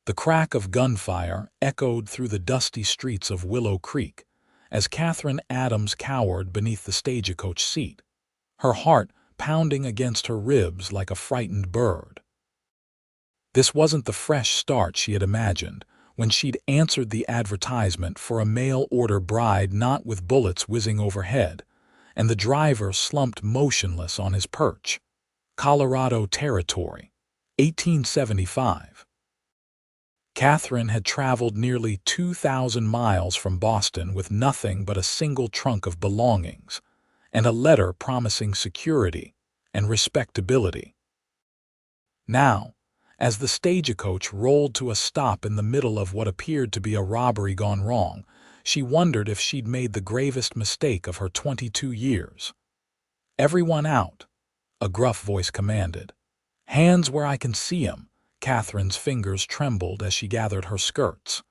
The crack of gunfire echoed through the dusty streets of Willow Creek as Katherine Adams cowered beneath the stagecoach seat, her heart pounding against her ribs like a frightened bird. This wasn't the fresh start she had imagined when she'd answered the advertisement for a mail-order bride, not with bullets whizzing overhead, and the driver slumped motionless on his perch. Colorado Territory, 1875. Katherine had traveled nearly 2,000 miles from Boston with nothing but a single trunk of belongings and a letter promising security and respectability. Now, as the stagecoach rolled to a stop in the middle of what appeared to be a robbery gone wrong, she wondered if she'd made the gravest mistake of her 22 years. "Everyone out," a gruff voice commanded. "Hands where I can see 'em." Katherine's fingers trembled as she gathered her skirts.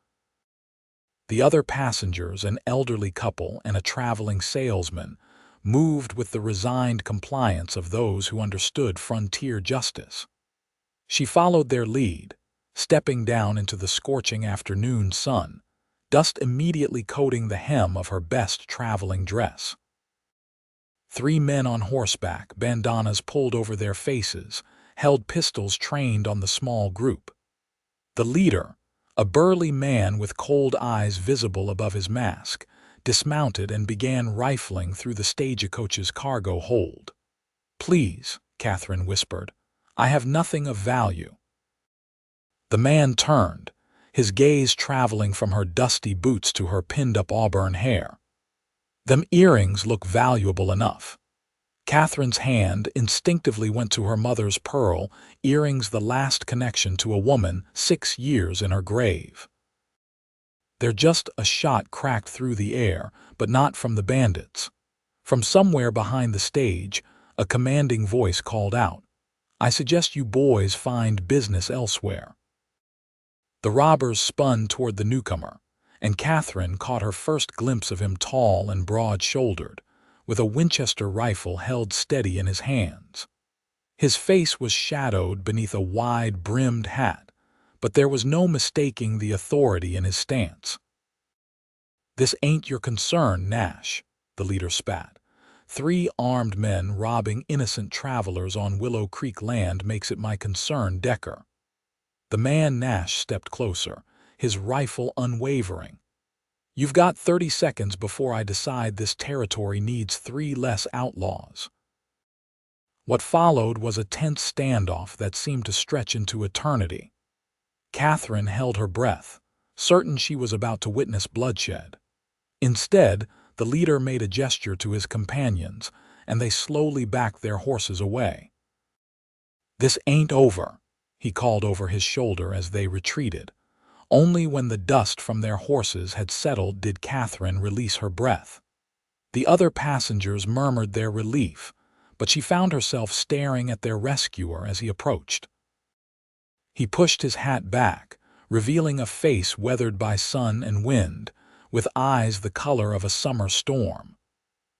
The other passengers, an elderly couple and a traveling salesman, moved with the resigned compliance of those who understood frontier justice. She followed their lead, stepping down into the scorching afternoon sun, dust immediately coating the hem of her best traveling dress. 3 men on horseback, bandanas pulled over their faces, held pistols trained on the small group. The leader, a burly man with cold eyes visible above his mask, dismounted and began rifling through the stagecoach's cargo hold. "Please," Katherine whispered, "I have nothing of value." The man turned, his gaze traveling from her dusty boots to her pinned-up auburn hair. "Them earrings look valuable enough." Katherine's hand instinctively went to her mother's pearl earrings, the last connection to a woman 6 years in her grave. They're just a shot cracked through the air, but not from the bandits. From somewhere behind the stage, a commanding voice called out, "I suggest you boys find business elsewhere." The robbers spun toward the newcomer, and Katherine caught her first glimpse of him, tall and broad-shouldered, with a Winchester rifle held steady in his hands. His face was shadowed beneath a wide-brimmed hat, but there was no mistaking the authority in his stance. "This ain't your concern, Nash," the leader spat. "3 armed men robbing innocent travelers on Willow Creek land makes it my concern, Decker." The man Nash stepped closer, his rifle unwavering. "You've got 30 seconds before I decide this territory needs 3 less outlaws." What followed was a tense standoff that seemed to stretch into eternity. Katherine held her breath, certain she was about to witness bloodshed. Instead, the leader made a gesture to his companions, and they slowly backed their horses away. "This ain't over," he called over his shoulder as they retreated. Only when the dust from their horses had settled did Katherine release her breath. The other passengers murmured their relief, but she found herself staring at their rescuer as he approached. He pushed his hat back, revealing a face weathered by sun and wind, with eyes the color of a summer storm.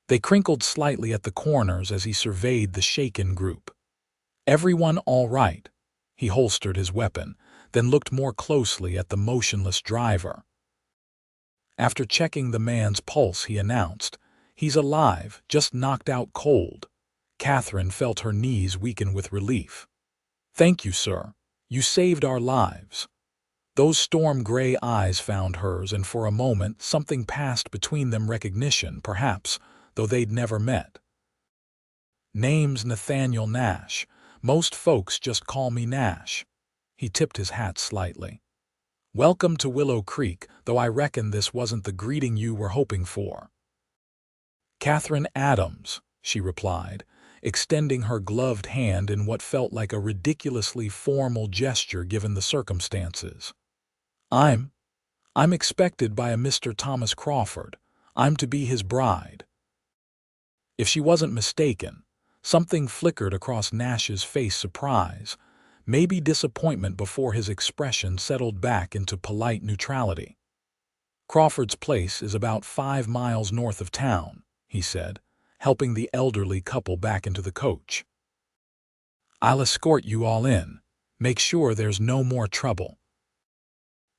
They crinkled slightly at the corners as he surveyed the shaken group. "Everyone all right?" He holstered his weapon, then looked more closely at the motionless driver. After checking the man's pulse, he announced, "He's alive, just knocked out cold." Katherine felt her knees weaken with relief. "Thank you, sir. You saved our lives." Those storm-gray eyes found hers, and for a moment something passed between them, recognition, perhaps, though they'd never met. "Name's Nathaniel Nash. Most folks just call me Nash." He tipped his hat slightly. "Welcome to Willow Creek, though I reckon this wasn't the greeting you were hoping for." "Katherine Adams," she replied, extending her gloved hand in what felt like a ridiculously formal gesture given the circumstances. I'm expected by a Mr. Thomas Crawford. I'm to be his bride." If she wasn't mistaken, something flickered across Nash's face, surprise, maybe disappointment, before his expression settled back into polite neutrality. "Crawford's place is about 5 miles north of town," he said, helping the elderly couple back into the coach. "I'll escort you all in. Make sure there's no more trouble."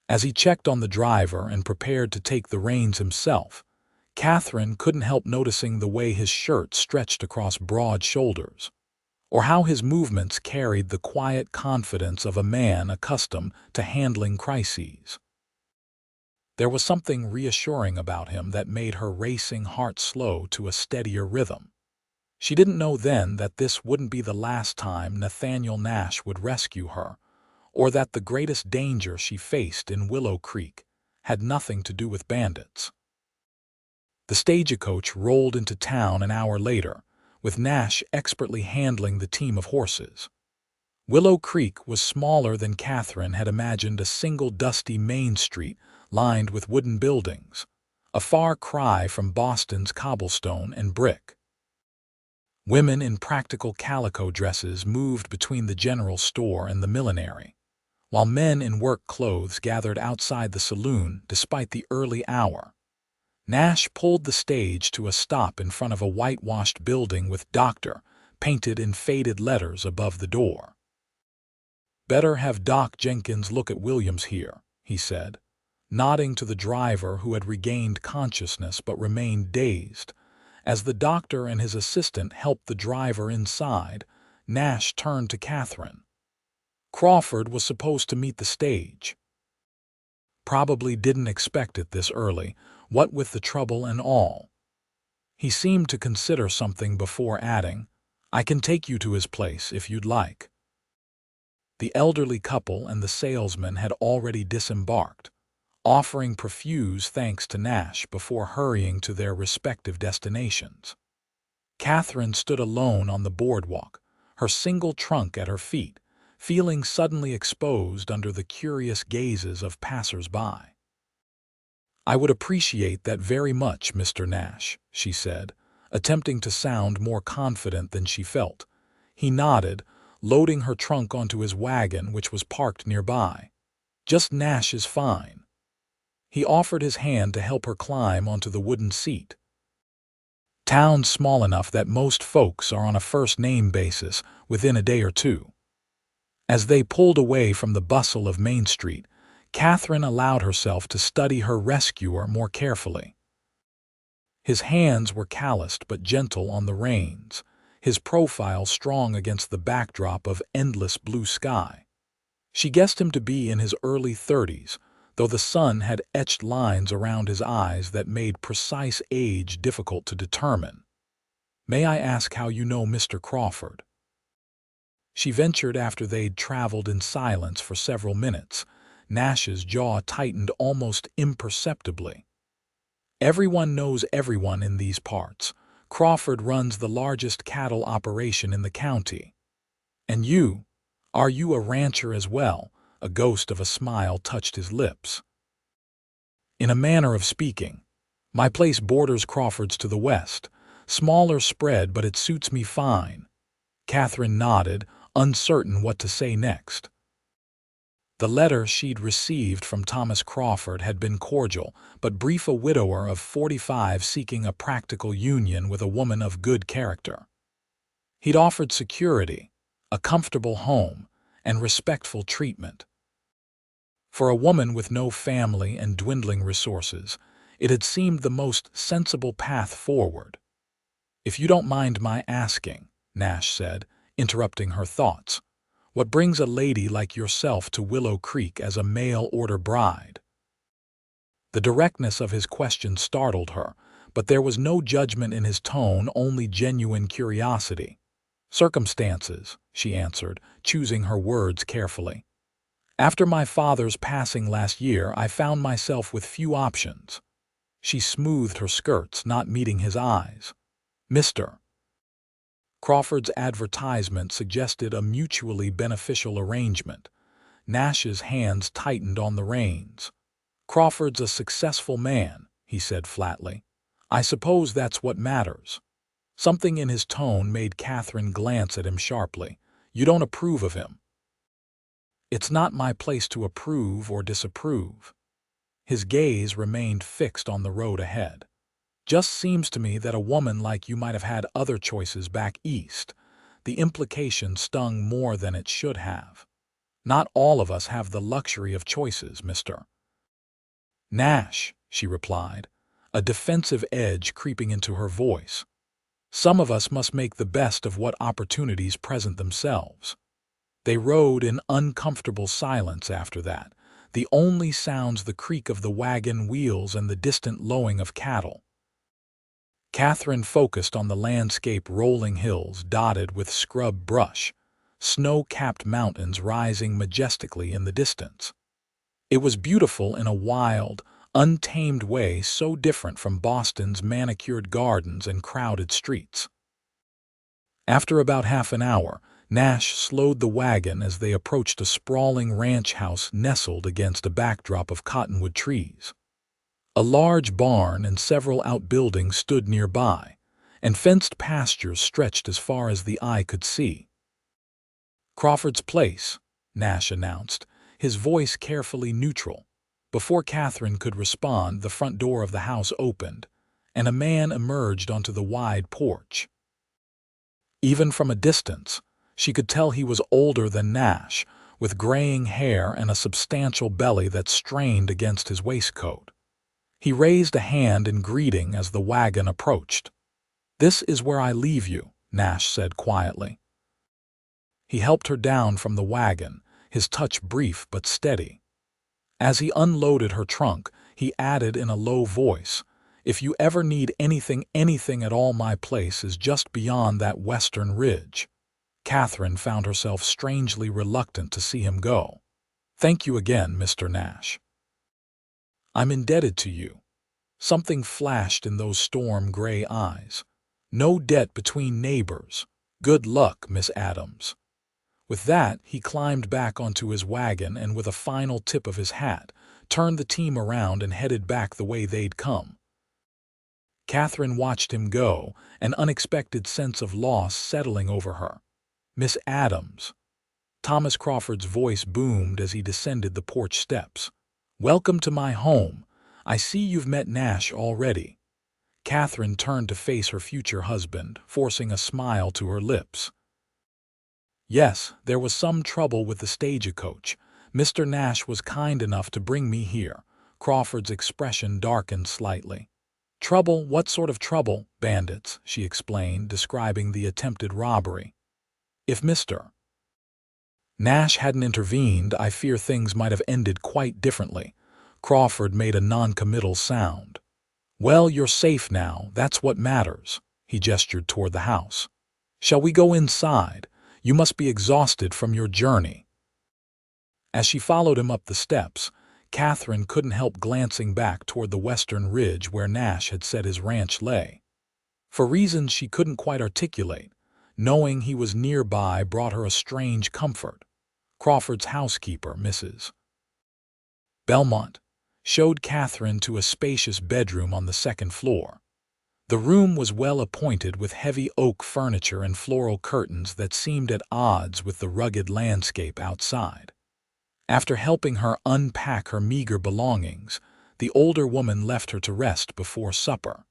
As he checked on the driver and prepared to take the reins himself, Katherine couldn't help noticing the way his shirt stretched across broad shoulders, or how his movements carried the quiet confidence of a man accustomed to handling crises. There was something reassuring about him that made her racing heart slow to a steadier rhythm. She didn't know then that this wouldn't be the last time Nathaniel Nash would rescue her, or that the greatest danger she faced in Willow Creek had nothing to do with bandits. The stagecoach rolled into town an hour later, with Nash expertly handling the team of horses. Willow Creek was smaller than Katherine had imagined, a single dusty main street lined with wooden buildings, a far cry from Boston's cobblestone and brick. Women in practical calico dresses moved between the general store and the millinery, while men in work clothes gathered outside the saloon despite the early hour. Nash pulled the stage to a stop in front of a whitewashed building with "Doctor" painted in faded letters above the door. "Better have Doc Jenkins look at Williams here," he said, nodding to the driver who had regained consciousness but remained dazed. As the doctor and his assistant helped the driver inside, Nash turned to Katherine. Crawford was supposed to meet the stage. Probably didn't expect it this early, what with the trouble and all. He seemed to consider something before adding, "I can take you to his place if you'd like." The elderly couple and the salesman had already disembarked, offering profuse thanks to Nash before hurrying to their respective destinations. Katherine stood alone on the boardwalk, her single trunk at her feet, feeling suddenly exposed under the curious gazes of passers-by. "I would appreciate that very much, Mr. Nash," she said, attempting to sound more confident than she felt. He nodded, loading her trunk onto his wagon, which was parked nearby. "Just Nash is fine." He offered his hand to help her climb onto the wooden seat. "Town's small enough that most folks are on a first-name basis within a day or two." As they pulled away from the bustle of Main Street, Katherine allowed herself to study her rescuer more carefully. His hands were calloused but gentle on the reins, his profile strong against the backdrop of endless blue sky. She guessed him to be in his early 30s, though the sun had etched lines around his eyes that made precise age difficult to determine. "May I ask how you know Mr. Crawford?" She ventured after they'd traveled in silence for several minutes. Nash's jaw tightened almost imperceptibly. "Everyone knows everyone in these parts. Crawford runs the largest cattle operation in the county." "And you? Are you a rancher as well?" A ghost of a smile touched his lips. "In a manner of speaking. My place borders Crawford's to the west. Smaller spread, but it suits me fine." Katherine nodded, uncertain what to say next. The letter she'd received from Thomas Crawford had been cordial but brief, a widower of 45 seeking a practical union with a woman of good character. He'd offered security, a comfortable home, and respectful treatment. For a woman with no family and dwindling resources, it had seemed the most sensible path forward. "If you don't mind my asking," Nash said, interrupting her thoughts, "what brings a lady like yourself to Willow Creek as a mail-order bride?" The directness of his question startled her, but there was no judgment in his tone, only genuine curiosity. "Circumstances," she answered, choosing her words carefully. "After my father's passing last year, I found myself with few options." She smoothed her skirts, not meeting his eyes. "Mr. Crawford's advertisement suggested a mutually beneficial arrangement." Nash's hands tightened on the reins. "Crawford's a successful man," he said flatly. "I suppose that's what matters." Something in his tone made Katherine glance at him sharply. "You don't approve of him?" "It's not my place to approve or disapprove." His gaze remained fixed on the road ahead. "Just seems to me that a woman like you might have had other choices back east." The implication stung more than it should have. "Not all of us have the luxury of choices, Mr. Nash, she replied, a defensive edge creeping into her voice. Some of us must make the best of what opportunities present themselves. They rode in uncomfortable silence after that, the only sounds the creak of the wagon wheels and the distant lowing of cattle. Katherine focused on the landscape, rolling hills dotted with scrub brush, snow-capped mountains rising majestically in the distance. It was beautiful in a wild, untamed way so different from Boston's manicured gardens and crowded streets. After about half an hour, Nash slowed the wagon as they approached a sprawling ranch house nestled against a backdrop of cottonwood trees. A large barn and several outbuildings stood nearby, and fenced pastures stretched as far as the eye could see. "Crawford's place," Nash announced, his voice carefully neutral. Before Katherine could respond, the front door of the house opened, and a man emerged onto the wide porch. Even from a distance, she could tell he was older than Nash, with graying hair and a substantial belly that strained against his waistcoat. He raised a hand in greeting as the wagon approached. "This is where I leave you," Nash said quietly. He helped her down from the wagon, his touch brief but steady. As he unloaded her trunk, he added in a low voice, "If you ever need anything at all, my place is just beyond that western ridge." Katherine found herself strangely reluctant to see him go. "Thank you again, Mr. Nash. I'm indebted to you." Something flashed in those storm-gray eyes. "No debt between neighbors. Good luck, Miss Adams." With that, he climbed back onto his wagon and with a final tip of his hat, turned the team around and headed back the way they'd come. Katherine watched him go, an unexpected sense of loss settling over her. "Miss Adams." Thomas Crawford's voice boomed as he descended the porch steps. "Welcome to my home. I see you've met Nash already." Katherine turned to face her future husband, forcing a smile to her lips. "Yes, there was some trouble with the stagecoach. Mr. Nash was kind enough to bring me here." Crawford's expression darkened slightly. "Trouble? What sort of trouble?" "Bandits," she explained, describing the attempted robbery. "If Mr. Nash hadn't intervened, I fear things might have ended quite differently." Crawford made a non-committal sound. "Well, you're safe now, that's what matters." He gestured toward the house. "Shall we go inside? You must be exhausted from your journey." As she followed him up the steps, Katherine couldn't help glancing back toward the western ridge where Nash had said his ranch lay. For reasons she couldn't quite articulate, knowing he was nearby brought her a strange comfort. Crawford's housekeeper, Mrs. Belmont, showed Katherine to a spacious bedroom on the second floor. The room was well appointed with heavy oak furniture and floral curtains that seemed at odds with the rugged landscape outside. After helping her unpack her meager belongings, the older woman left her to rest before supper.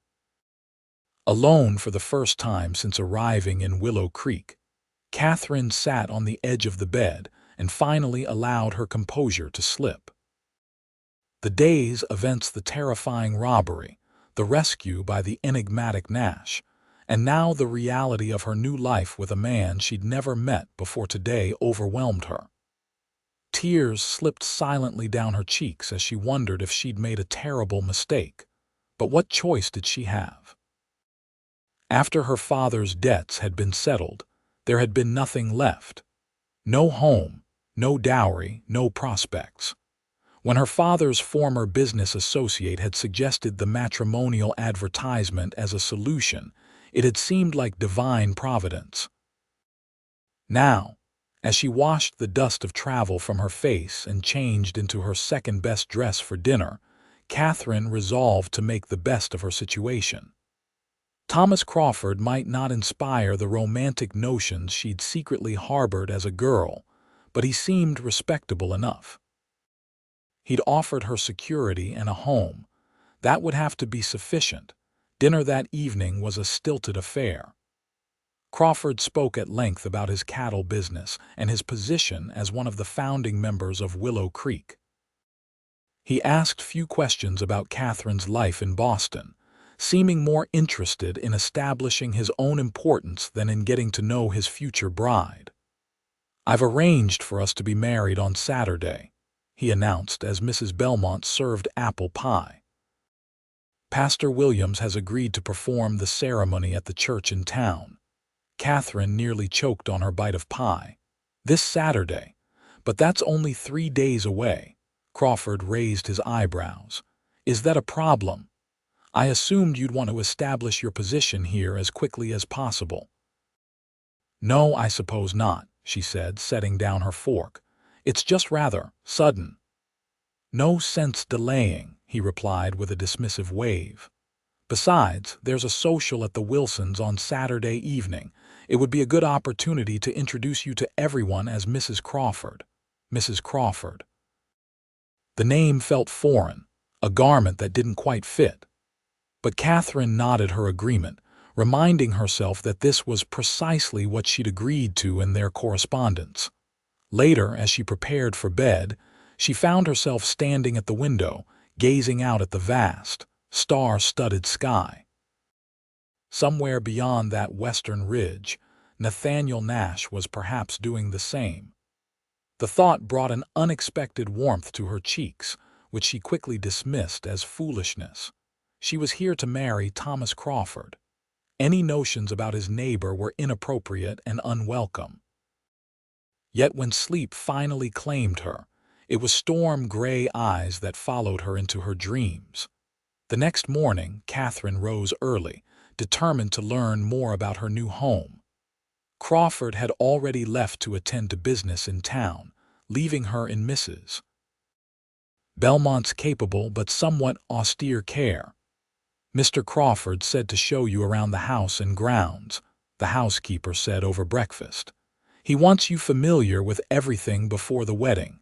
Alone for the first time since arriving in Willow Creek, Katherine sat on the edge of the bed and finally allowed her composure to slip. The day's events, the terrifying robbery, the rescue by the enigmatic Nash, and now the reality of her new life with a man she'd never met before today overwhelmed her. Tears slipped silently down her cheeks as she wondered if she'd made a terrible mistake. But what choice did she have? After her father's debts had been settled, there had been nothing left. No home, no dowry, no prospects. When her father's former business associate had suggested the matrimonial advertisement as a solution, it had seemed like divine providence. Now, as she washed the dust of travel from her face and changed into her second-best dress for dinner, Katherine resolved to make the best of her situation. Thomas Crawford might not inspire the romantic notions she'd secretly harbored as a girl, but he seemed respectable enough. He'd offered her security and a home. That would have to be sufficient. Dinner that evening was a stilted affair. Crawford spoke at length about his cattle business and his position as one of the founding members of Willow Creek. He asked few questions about Catherine's life in Boston, seeming more interested in establishing his own importance than in getting to know his future bride. "I've arranged for us to be married on Saturday," he announced as Mrs. Belmont served apple pie. "Pastor Williams has agreed to perform the ceremony at the church in town." Catherine nearly choked on her bite of pie. "This Saturday? But that's only 3 days away." Crawford raised his eyebrows. "Is that a problem? I assumed you'd want to establish your position here as quickly as possible." "No, I suppose not," she said, setting down her fork. "It's just rather sudden." "No sense delaying," he replied with a dismissive wave. "Besides, there's a social at the Wilsons' on Saturday evening. It would be a good opportunity to introduce you to everyone as Mrs. Crawford." Mrs. Crawford. The name felt foreign, a garment that didn't quite fit. But Catherine nodded her agreement, reminding herself that this was precisely what she'd agreed to in their correspondence. Later, as she prepared for bed, she found herself standing at the window, gazing out at the vast, star-studded sky. Somewhere beyond that western ridge, Nathaniel Nash was perhaps doing the same. The thought brought an unexpected warmth to her cheeks, which she quickly dismissed as foolishness. She was here to marry Thomas Crawford. Any notions about his neighbor were inappropriate and unwelcome. Yet when sleep finally claimed her, it was storm-gray eyes that followed her into her dreams. The next morning, Catherine rose early, determined to learn more about her new home. Crawford had already left to attend to business in town, leaving her in Mrs. Belmont's capable but somewhat austere care. "Mr. Crawford said to show you around the house and grounds," the housekeeper said over breakfast. "He wants you familiar with everything before the wedding."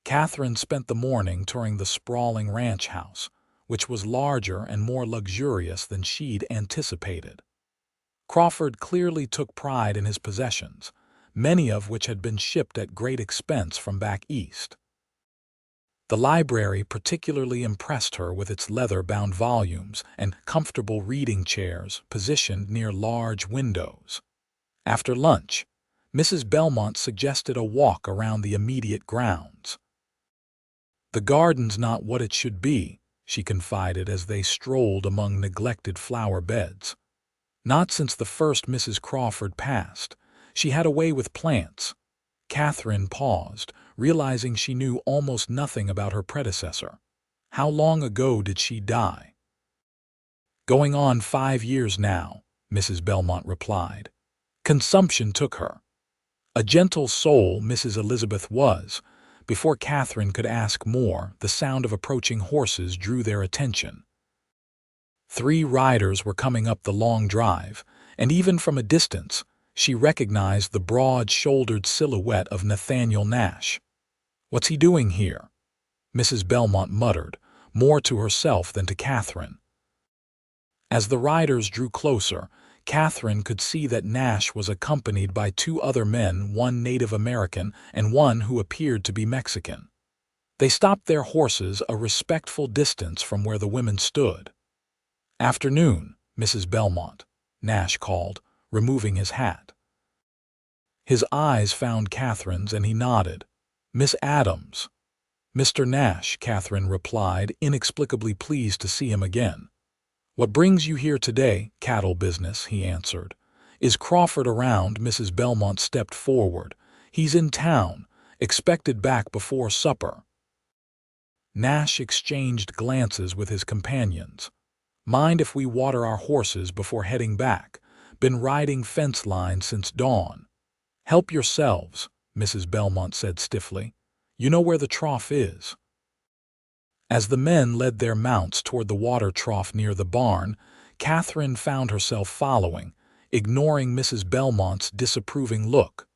Catherine spent the morning touring the sprawling ranch house, which was larger and more luxurious than she'd anticipated. Crawford clearly took pride in his possessions, many of which had been shipped at great expense from back east. The library particularly impressed her with its leather-bound volumes and comfortable reading chairs positioned near large windows. After lunch, Mrs. Belmont suggested a walk around the immediate grounds. "The garden's not what it should be," she confided as they strolled among neglected flower beds. "Not since the first Mrs. Crawford passed. She had a way with plants." Catherine paused, realizing she knew almost nothing about her predecessor. "How long ago did she die?" "Going on 5 years now," Mrs. Belmont replied. "Consumption took her." A gentle soul Mrs. Elizabeth was. Before Catherine could ask more, the sound of approaching horses drew their attention. 3 riders were coming up the long drive, and even from a distance, she recognized the broad-shouldered silhouette of Nathaniel Nash. "What's he doing here?" Mrs. Belmont muttered, more to herself than to Catherine. As the riders drew closer, Catherine could see that Nash was accompanied by 2 other men, one Native American and one who appeared to be Mexican. They stopped their horses a respectful distance from where the women stood. "Afternoon, Mrs. Belmont," Nash called, removing his hat. His eyes found Catherine's and he nodded. "Miss Adams." "Mr. Nash," Catherine replied, inexplicably pleased to see him again. "What brings you here today?" "Cattle business," he answered. "Is Crawford around?" Mrs. Belmont stepped forward. "He's in town, expected back before supper." Nash exchanged glances with his companions. "Mind if we water our horses before heading back? Been riding fence lines since dawn." "Help yourselves," Mrs. Belmont said stiffly. "You know where the trough is." As the men led their mounts toward the water trough near the barn, Catherine found herself following, ignoring Mrs. Belmont's disapproving look.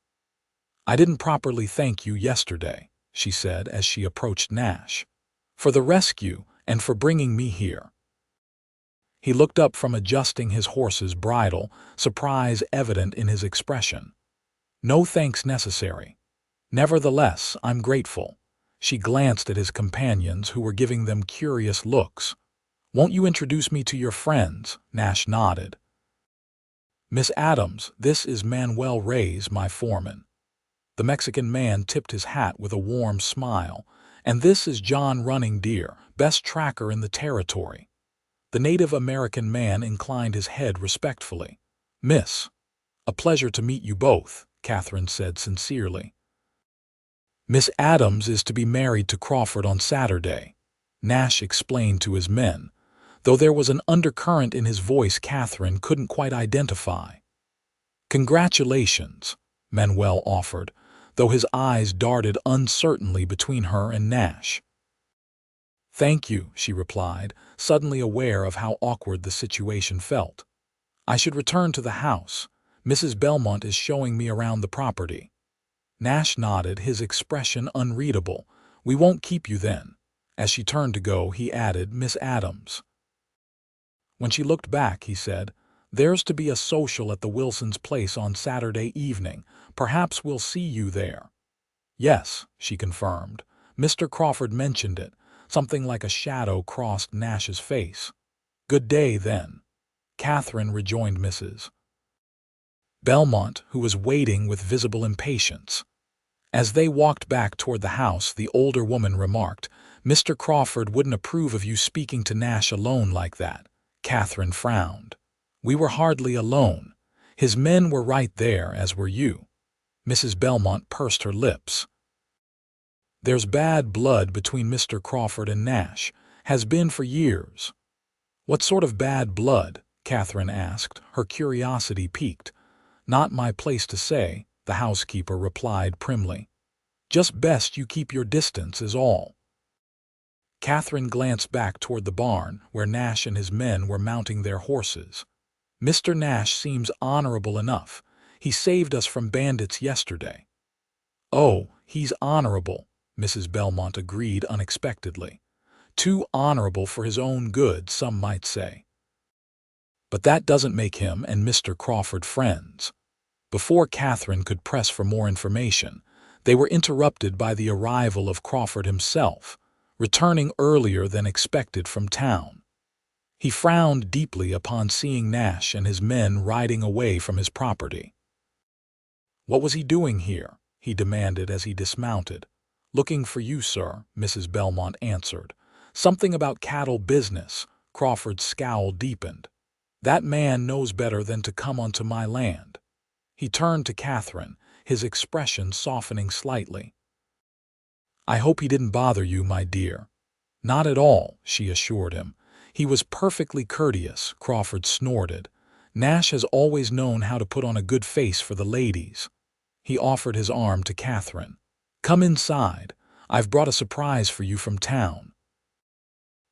"I didn't properly thank you yesterday," she said as she approached Nash, "for the rescue and for bringing me here." He looked up from adjusting his horse's bridle, surprise evident in his expression. "No thanks necessary. Nevertheless, I'm grateful. She glanced at his companions, who were giving them curious looks. "Won't you introduce me to your friends?" Nash nodded. "Miss Adams, this is Manuel Reyes, my foreman." The Mexican man tipped his hat with a warm smile. "And this is John Running Deer, best tracker in the territory." The Native American man inclined his head respectfully. "Miss, a pleasure to meet you both," Katherine said sincerely. "Miss Adams is to be married to Crawford on Saturday," Nash explained to his men, though there was an undercurrent in his voice Katherine couldn't quite identify. "Congratulations," Manuel offered, though his eyes darted uncertainly between her and Nash. "Thank you," she replied, suddenly aware of how awkward the situation felt. "I should return to the house. Mrs. Belmont is showing me around the property." Nash nodded, his expression unreadable. "We won't keep you then." As she turned to go, he added, "Miss Adams." When she looked back, he said, "There's to be a social at the Wilsons' place on Saturday evening. Perhaps we'll see you there." "Yes," she confirmed. "Mr. Crawford mentioned it." Something like a shadow crossed Nash's face. "Good day, then." Katherine rejoined Mrs. Belmont, who was waiting with visible impatience. As they walked back toward the house, the older woman remarked, "Mr. Crawford wouldn't approve of you speaking to Nash alone like that." Katherine frowned. "We were hardly alone. His men were right there, as were you." Mrs. Belmont pursed her lips. "There's bad blood between Mr. Crawford and Nash. Has been for years." "What sort of bad blood?" Katherine asked, her curiosity piqued. "Not my place to say," the housekeeper replied primly. "Just best you keep your distance is all." Katherine glanced back toward the barn, where Nash and his men were mounting their horses. "Mr. Nash seems honorable enough. He saved us from bandits yesterday." "Oh, he's honorable," Mrs. Belmont agreed unexpectedly. "Too honorable for his own good, some might say. But that doesn't make him and Mr. Crawford friends." Before Katherine could press for more information, they were interrupted by the arrival of Crawford himself, returning earlier than expected from town. He frowned deeply upon seeing Nash and his men riding away from his property. "What was he doing here?" he demanded as he dismounted. "Looking for you, sir," Mrs. Belmont answered. "Something about cattle business." Crawford's scowl deepened. "That man knows better than to come onto my land." He turned to Katherine, his expression softening slightly. "I hope he didn't bother you, my dear." "Not at all," she assured him. "He was perfectly courteous," Crawford snorted. "Nash has always known how to put on a good face for the ladies." He offered his arm to Katherine. "Come inside. I've brought a surprise for you from town."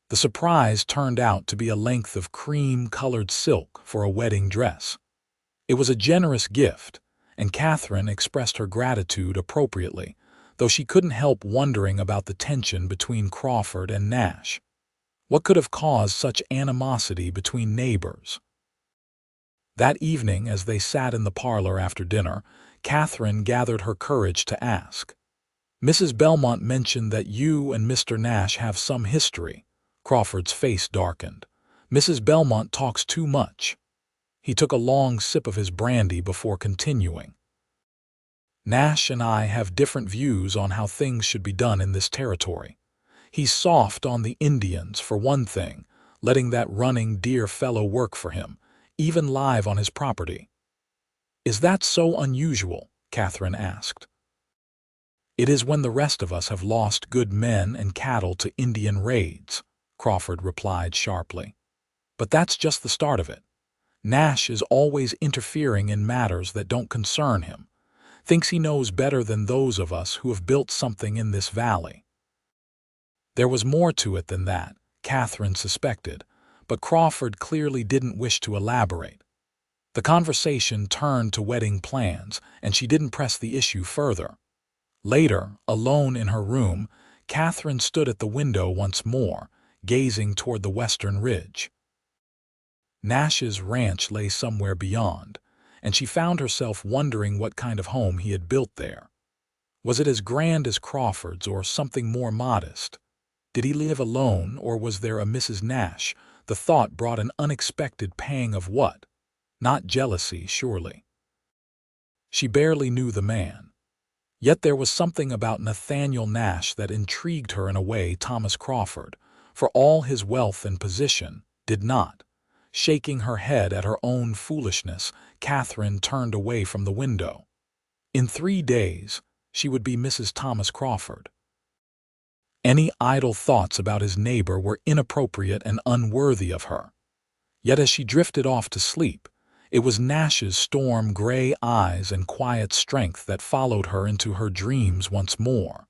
The surprise turned out to be a length of cream-colored silk for a wedding dress. It was a generous gift, and Katherine expressed her gratitude appropriately, though she couldn't help wondering about the tension between Crawford and Nash. What could have caused such animosity between neighbors? That evening, as they sat in the parlor after dinner, Katherine gathered her courage to ask. "Mrs. Belmont mentioned that you and Mr. Nash have some history." Crawford's face darkened. "Mrs. Belmont talks too much." He took a long sip of his brandy before continuing. "Nash and I have different views on how things should be done in this territory. He's soft on the Indians, for one thing, letting that Running Deer fellow work for him, even live on his property." "Is that so unusual?" Katherine asked. "It is when the rest of us have lost good men and cattle to Indian raids," Crawford replied sharply. "But that's just the start of it. Nash is always interfering in matters that don't concern him. Thinks he knows better than those of us who have built something in this valley." There was more to it than that, Katherine suspected, but Crawford clearly didn't wish to elaborate. The conversation turned to wedding plans, and she didn't press the issue further. Later, alone in her room, Katherine stood at the window once more, gazing toward the western ridge. Nash's ranch lay somewhere beyond, and she found herself wondering what kind of home he had built there. Was it as grand as Crawford's or something more modest? Did he live alone, or was there a Mrs. Nash? The thought brought an unexpected pang of what? Not jealousy, surely. She barely knew the man. Yet there was something about Nathaniel Nash that intrigued her in a way Thomas Crawford, for all his wealth and position, did not. Shaking her head at her own foolishness, Katherine turned away from the window. In 3 days, she would be Mrs. Thomas Crawford. Any idle thoughts about his neighbor were inappropriate and unworthy of her. Yet as she drifted off to sleep, it was Nash's storm-gray eyes and quiet strength that followed her into her dreams once more.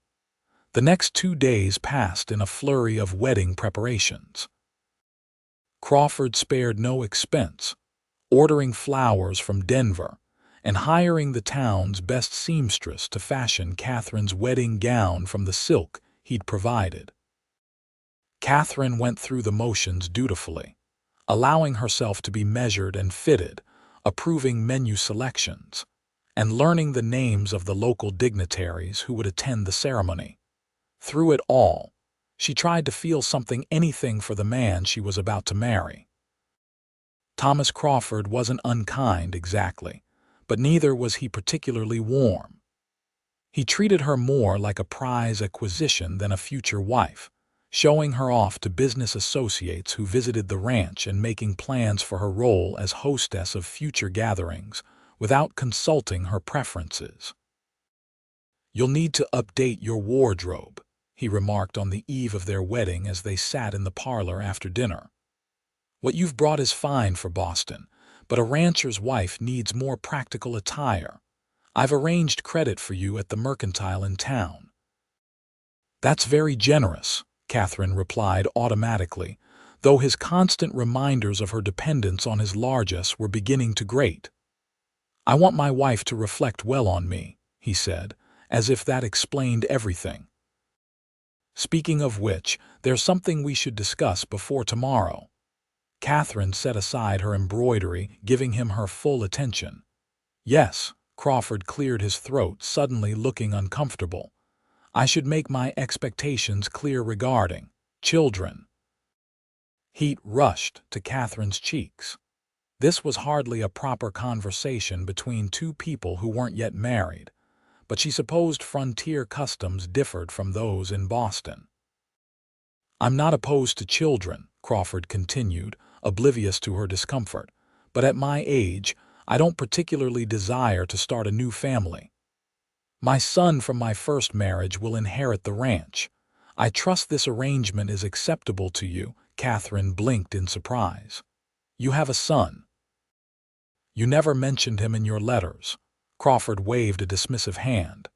The next 2 days passed in a flurry of wedding preparations. Crawford spared no expense, ordering flowers from Denver and hiring the town's best seamstress to fashion Katherine's wedding gown from the silk he'd provided. Katherine went through the motions dutifully, allowing herself to be measured and fitted, approving menu selections, and learning the names of the local dignitaries who would attend the ceremony. Through it all, she tried to feel anything for the man she was about to marry. Thomas Crawford wasn't unkind exactly, but neither was he particularly warm. He treated her more like a prize acquisition than a future wife, showing her off to business associates who visited the ranch and making plans for her role as hostess of future gatherings without consulting her preferences. "You'll need to update your wardrobe," he remarked on the eve of their wedding as they sat in the parlor after dinner. "What you've brought is fine for Boston, but a rancher's wife needs more practical attire. I've arranged credit for you at the mercantile in town." "That's very generous," Katherine replied automatically, though his constant reminders of her dependence on his largesse were beginning to grate. "I want my wife to reflect well on me," he said, as if that explained everything. "Speaking of which, there's something we should discuss before tomorrow." Katherine set aside her embroidery, giving him her full attention. "Yes," Crawford cleared his throat, suddenly looking uncomfortable. "I should make my expectations clear regarding children." Heat rushed to Katherine's cheeks. This was hardly a proper conversation between two people who weren't yet married, but she supposed frontier customs differed from those in Boston. "I'm not opposed to children," Crawford continued, oblivious to her discomfort, "but at my age, I don't particularly desire to start a new family. My son from my first marriage will inherit the ranch. I trust this arrangement is acceptable to you." Katherine blinked in surprise. "You have a son." "You never mentioned him in your letters." Crawford waved a dismissive hand.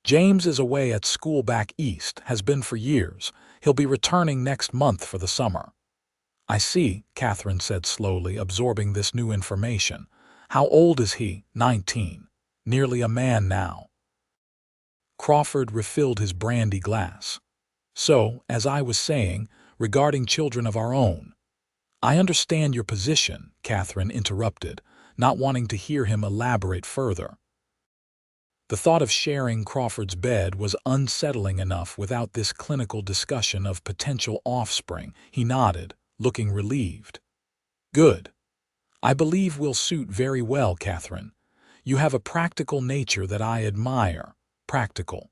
"James is away at school back east, has been for years. He'll be returning next month for the summer." "I see," Katherine said slowly, absorbing this new information. "How old is he?" 19. "Nearly a man now." Crawford refilled his brandy glass. "So, as I was saying, regarding children of our own—" "I understand your position," Katherine interrupted, not wanting to hear him elaborate further. The thought of sharing Crawford's bed was unsettling enough without this clinical discussion of potential offspring. He nodded, looking relieved. "Good. I believe we'll suit very well, Katherine. You have a practical nature that I admire." Practical.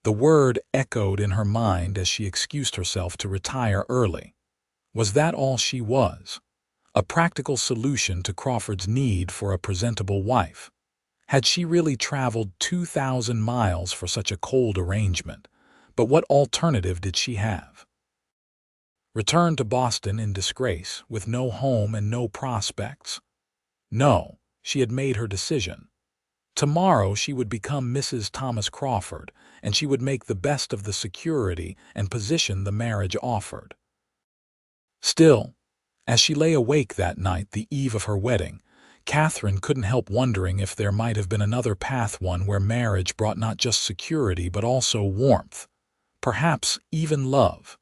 The word echoed in her mind as she excused herself to retire early. Was that all she was? A practical solution to Crawford's need for a presentable wife? Had she really traveled 2,000 miles for such a cold arrangement? But what alternative did she have? Return to Boston in disgrace, with no home and no prospects? No, she had made her decision. Tomorrow she would become Mrs. Thomas Crawford, and she would make the best of the security and position the marriage offered. Still, as she lay awake that night, the eve of her wedding, Katherine couldn't help wondering if there might have been another path, one where marriage brought not just security but also warmth, perhaps even love.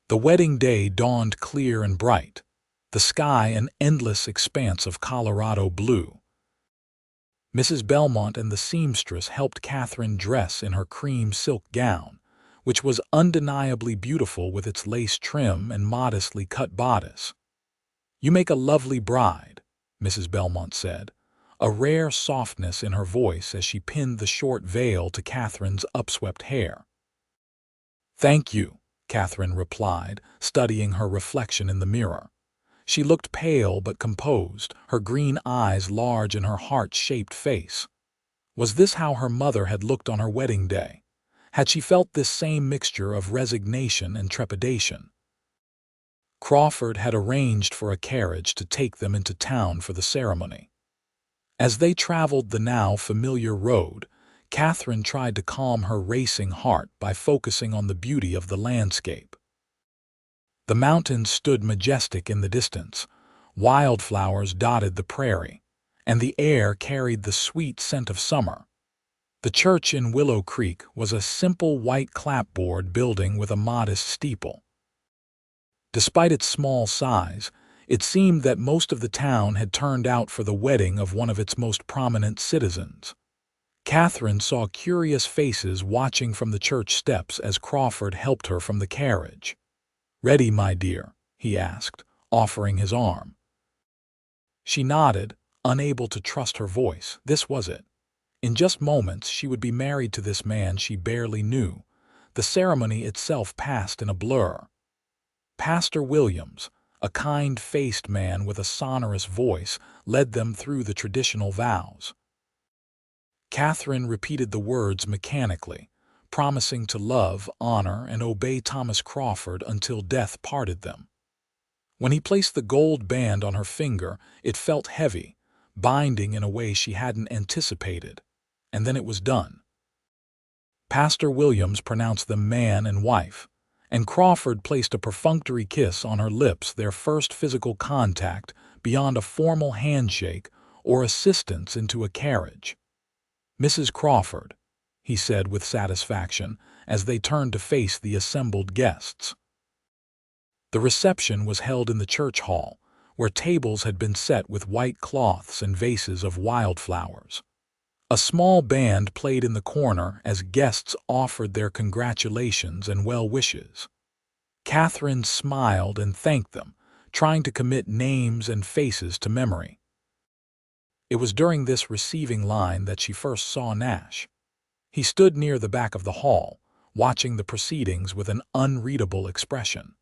The wedding day dawned clear and bright, the sky an endless expanse of Colorado blue. Mrs. Belmont and the seamstress helped Katherine dress in her cream silk gown, which was undeniably beautiful with its lace trim and modestly cut bodice. "You make a lovely bride," Mrs. Belmont said, a rare softness in her voice as she pinned the short veil to Katherine's upswept hair. "Thank you," Katherine replied, studying her reflection in the mirror. She looked pale but composed, her green eyes large in her heart-shaped face. Was this how her mother had looked on her wedding day? Had she felt this same mixture of resignation and trepidation? Crawford had arranged for a carriage to take them into town for the ceremony. As they traveled the now familiar road, Katherine tried to calm her racing heart by focusing on the beauty of the landscape. The mountains stood majestic in the distance, wildflowers dotted the prairie, and the air carried the sweet scent of summer. The church in Willow Creek was a simple white clapboard building with a modest steeple. Despite its small size, it seemed that most of the town had turned out for the wedding of one of its most prominent citizens. Katherine saw curious faces watching from the church steps as Crawford helped her from the carriage. "Ready, my dear?" he asked, offering his arm. She nodded, unable to trust her voice. This was it. In just moments she would be married to this man she barely knew. The ceremony itself passed in a blur. Pastor Williams, a kind-faced man with a sonorous voice, led them through the traditional vows. Katherine repeated the words mechanically, promising to love, honor, and obey Thomas Crawford until death parted them. When he placed the gold band on her finger, it felt heavy, binding in a way she hadn't anticipated, and then it was done. Pastor Williams pronounced them man and wife, and Crawford placed a perfunctory kiss on her lips, their first physical contact beyond a formal handshake or assistance into a carriage. "Mrs. Crawford," he said with satisfaction as they turned to face the assembled guests. The reception was held in the church hall, where tables had been set with white cloths and vases of wildflowers. A small band played in the corner as guests offered their congratulations and well wishes. Katherine smiled and thanked them, trying to commit names and faces to memory. It was during this receiving line that she first saw Nash. He stood near the back of the hall, watching the proceedings with an unreadable expression.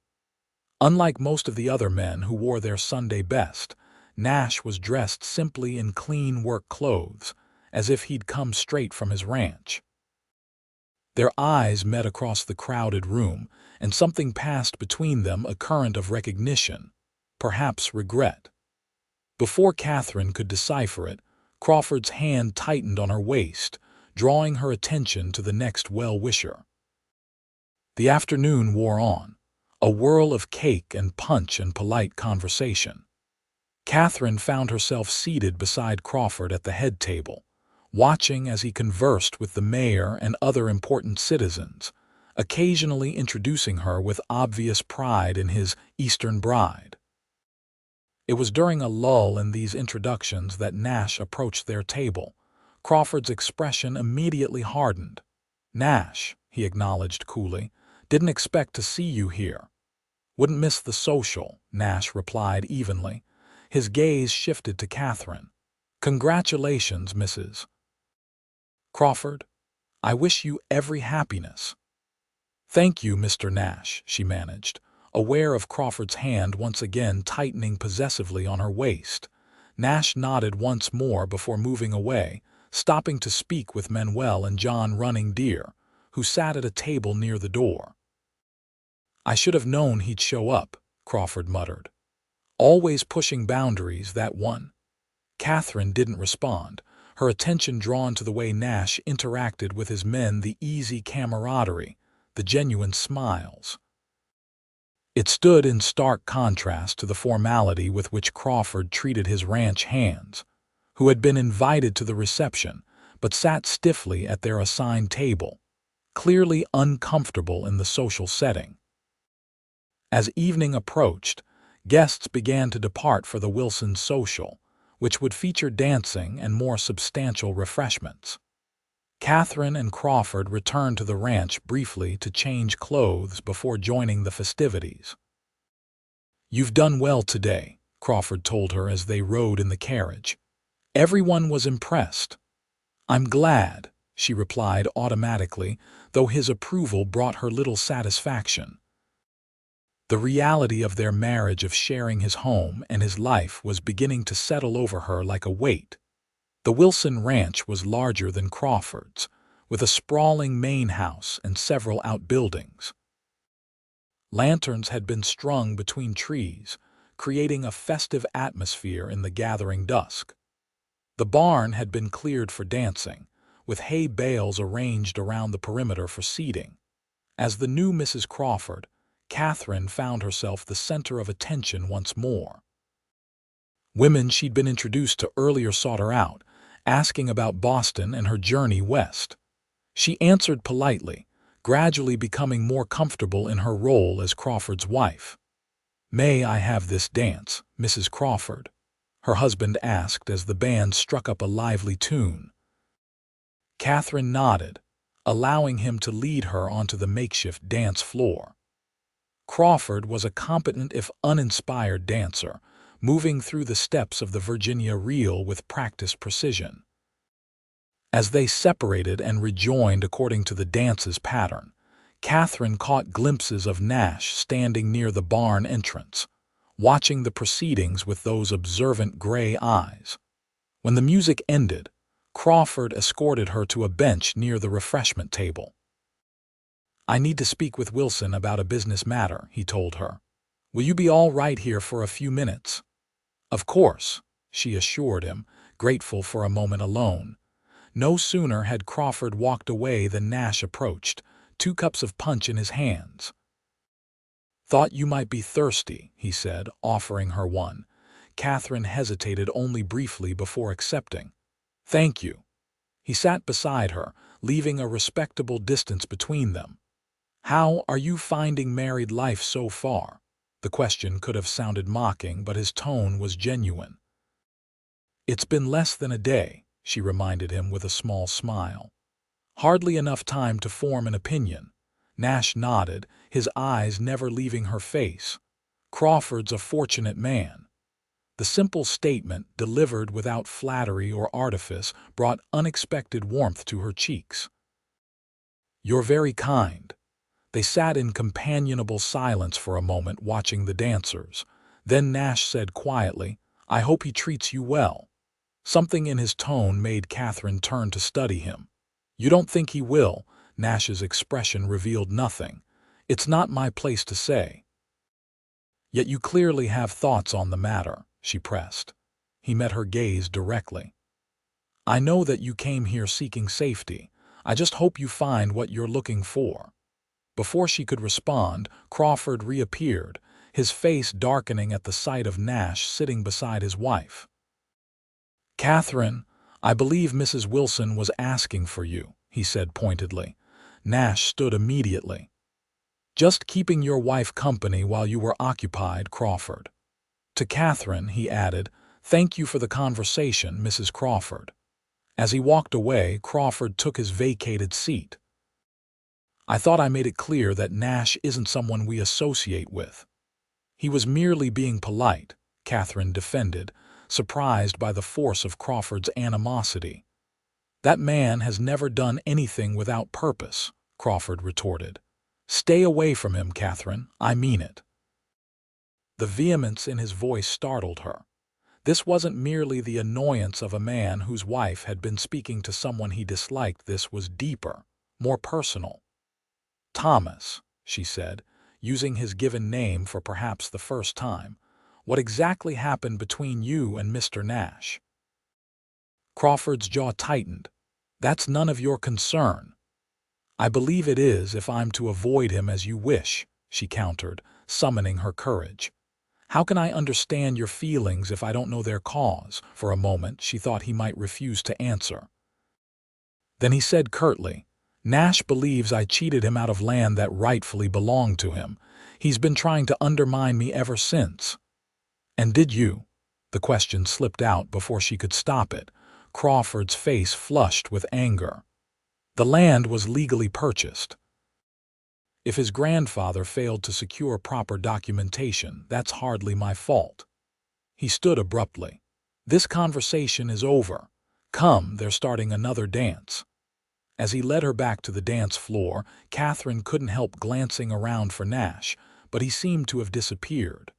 Unlike most of the other men who wore their Sunday best, Nash was dressed simply in clean work clothes, as if he'd come straight from his ranch. Their eyes met across the crowded room, and something passed between them, a current of recognition, perhaps regret. Before Katherine could decipher it, Crawford's hand tightened on her waist, drawing her attention to the next well-wisher. The afternoon wore on, a whirl of cake and punch and polite conversation. Katherine found herself seated beside Crawford at the head table, watching as he conversed with the mayor and other important citizens, occasionally introducing her with obvious pride in his Eastern bride. It was during a lull in these introductions that Nash approached their table. Crawford's expression immediately hardened. "Nash," he acknowledged coolly, "didn't expect to see you here." "Wouldn't miss the social," Nash replied evenly. His gaze shifted to Katherine. "Congratulations, Mrs. Crawford. I wish you every happiness." "Thank you, Mr. Nash," she managed, aware of Crawford's hand once again tightening possessively on her waist. Nash nodded once more before moving away, stopping to speak with Manuel and John Running Deer, who sat at a table near the door. "I should have known he'd show up," Crawford muttered. "Always pushing boundaries, that one." Katherine didn't respond, her attention drawn to the way Nash interacted with his men, the easy camaraderie, the genuine smiles. It stood in stark contrast to the formality with which Crawford treated his ranch hands, who had been invited to the reception but sat stiffly at their assigned table, clearly uncomfortable in the social setting. As evening approached, guests began to depart for the Wilson social, which would feature dancing and more substantial refreshments. Katherine and Crawford returned to the ranch briefly to change clothes before joining the festivities. "You've done well today," Crawford told her as they rode in the carriage. Everyone was impressed. "I'm glad," she replied automatically, though his approval brought her little satisfaction. The reality of their marriage, of sharing his home and his life, was beginning to settle over her like a weight. The Wilson Ranch was larger than Crawford's, with a sprawling main house and several outbuildings. Lanterns had been strung between trees, creating a festive atmosphere in the gathering dusk. The barn had been cleared for dancing, with hay bales arranged around the perimeter for seating. As the new Mrs. Crawford, Katherine found herself the center of attention once more. Women she'd been introduced to earlier sought her out, asking about Boston and her journey west. She answered politely, gradually becoming more comfortable in her role as Crawford's wife. "May I have this dance, Mrs. Crawford?" her husband asked as the band struck up a lively tune. Katherine nodded, allowing him to lead her onto the makeshift dance floor. Crawford was a competent if uninspired dancer, moving through the steps of the Virginia reel with practiced precision. As they separated and rejoined according to the dance's pattern, Katherine caught glimpses of Nash standing near the barn entrance, watching the proceedings with those observant gray eyes. When the music ended, Crawford escorted her to a bench near the refreshment table. "I need to speak with Wilson about a business matter," he told her. "Will you be all right here for a few minutes?" "Of course," she assured him, grateful for a moment alone. No sooner had Crawford walked away than Nash approached, 2 cups of punch in his hands. "Thought you might be thirsty," he said, offering her one. Katherine hesitated only briefly before accepting. "Thank you." He sat beside her, leaving a respectable distance between them. "How are you finding married life so far?" The question could have sounded mocking, but his tone was genuine. "It's been less than a day," she reminded him with a small smile. "Hardly enough time to form an opinion." Nash nodded, his eyes never leaving her face. "Crawford's a fortunate man." The simple statement, delivered without flattery or artifice, brought unexpected warmth to her cheeks. "You're very kind." They sat in companionable silence for a moment, watching the dancers. Then Nash said quietly, "I hope he treats you well." Something in his tone made Katherine turn to study him. "You don't think he will?" Nash's expression revealed nothing. "It's not my place to say." "Yet you clearly have thoughts on the matter," she pressed. He met her gaze directly. "I know that you came here seeking safety. I just hope you find what you're looking for." Before she could respond, Crawford reappeared, his face darkening at the sight of Nash sitting beside his wife. "Katherine, I believe Mrs. Wilson was asking for you," he said pointedly. Nash stood immediately. "Just keeping your wife company while you were occupied, Crawford." To Katherine, he added, "Thank you for the conversation, Mrs. Crawford." As he walked away, Crawford took his vacated seat. "I thought I made it clear that Nash isn't someone we associate with." "He was merely being polite," Katherine defended, surprised by the force of Crawford's animosity. "That man has never done anything without purpose," Crawford retorted. "Stay away from him, Katherine. I mean it." The vehemence in his voice startled her. This wasn't merely the annoyance of a man whose wife had been speaking to someone he disliked. This was deeper, more personal. "Thomas," she said, using his given name for perhaps the first time, "what exactly happened between you and Mr. Nash?" Crawford's jaw tightened. "That's none of your concern." "I believe it is if I'm to avoid him as you wish," she countered, summoning her courage. "How can I understand your feelings if I don't know their cause?" For a moment, she thought he might refuse to answer. Then he said curtly, "Nash believes I cheated him out of land that rightfully belonged to him. He's been trying to undermine me ever since." "And did you?" The question slipped out before she could stop it, Crawford's face flushed with anger. The land was legally purchased. If his grandfather failed to secure proper documentation, that's hardly my fault. He stood abruptly. This conversation is over. Come, they're starting another dance. As he led her back to the dance floor, Katherine couldn't help glancing around for Nash, but he seemed to have disappeared.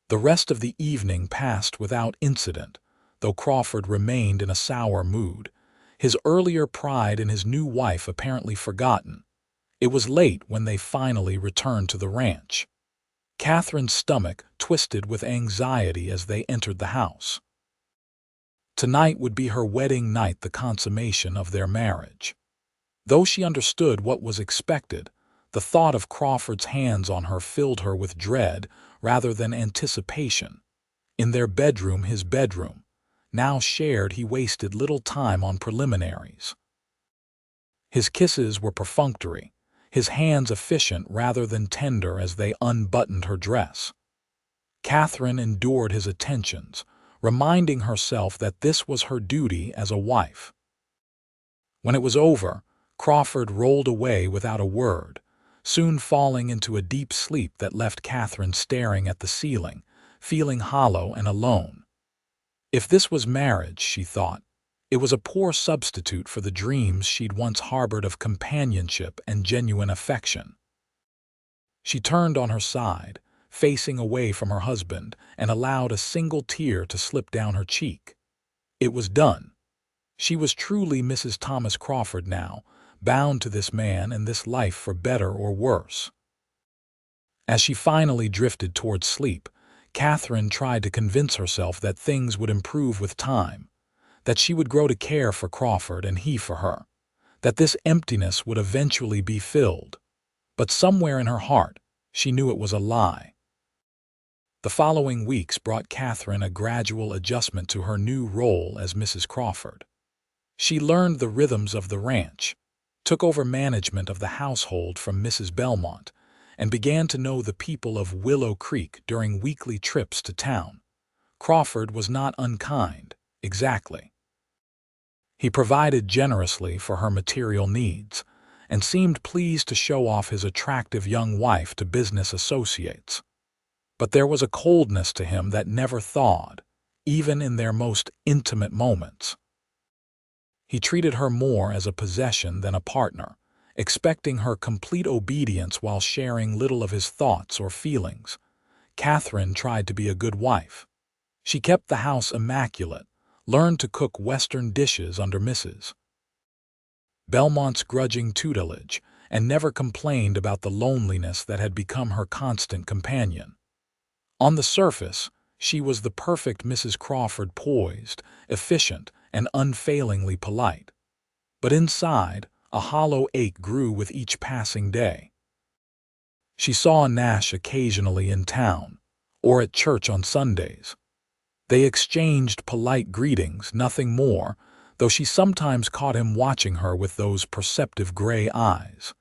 The rest of the evening passed without incident, though Crawford remained in a sour mood, his earlier pride in his new wife apparently forgotten. It was late when they finally returned to the ranch. Katherine's stomach twisted with anxiety as they entered the house. Tonight would be her wedding night, the consummation of their marriage. Though she understood what was expected, the thought of Crawford's hands on her filled her with dread rather than anticipation. In their bedroom, his bedroom, now shared, he wasted little time on preliminaries. His kisses were perfunctory, his hands efficient rather than tender as they unbuttoned her dress. Katherine endured his attentions, reminding herself that this was her duty as a wife. When it was over, Crawford rolled away without a word, soon falling into a deep sleep that left Katherine staring at the ceiling, feeling hollow and alone. If this was marriage, she thought, it was a poor substitute for the dreams she'd once harbored of companionship and genuine affection. She turned on her side, facing away from her husband, and allowed a single tear to slip down her cheek. It was done. She was truly Mrs. Thomas Crawford now, bound to this man and this life for better or worse. As she finally drifted towards sleep, Katherine tried to convince herself that things would improve with time, that she would grow to care for Crawford and he for her, that this emptiness would eventually be filled. But somewhere in her heart, she knew it was a lie. The following weeks brought Katherine a gradual adjustment to her new role as Mrs. Crawford. She learned the rhythms of the ranch, took over management of the household from Mrs. Belmont, and began to know the people of Willow Creek during weekly trips to town. Crawford was not unkind, exactly. He provided generously for her material needs, and seemed pleased to show off his attractive young wife to business associates. But there was a coldness to him that never thawed, even in their most intimate moments. He treated her more as a possession than a partner, expecting her complete obedience while sharing little of his thoughts or feelings. Katherine tried to be a good wife. She kept the house immaculate, learned to cook Western dishes under Mrs. Belmont's grudging tutelage, and never complained about the loneliness that had become her constant companion. On the surface, she was the perfect Mrs. Crawford, poised, efficient, and unfailingly polite. But inside, a hollow ache grew with each passing day. She saw Nash occasionally in town, or at church on Sundays. They exchanged polite greetings, nothing more, though she sometimes caught him watching her with those perceptive gray eyes.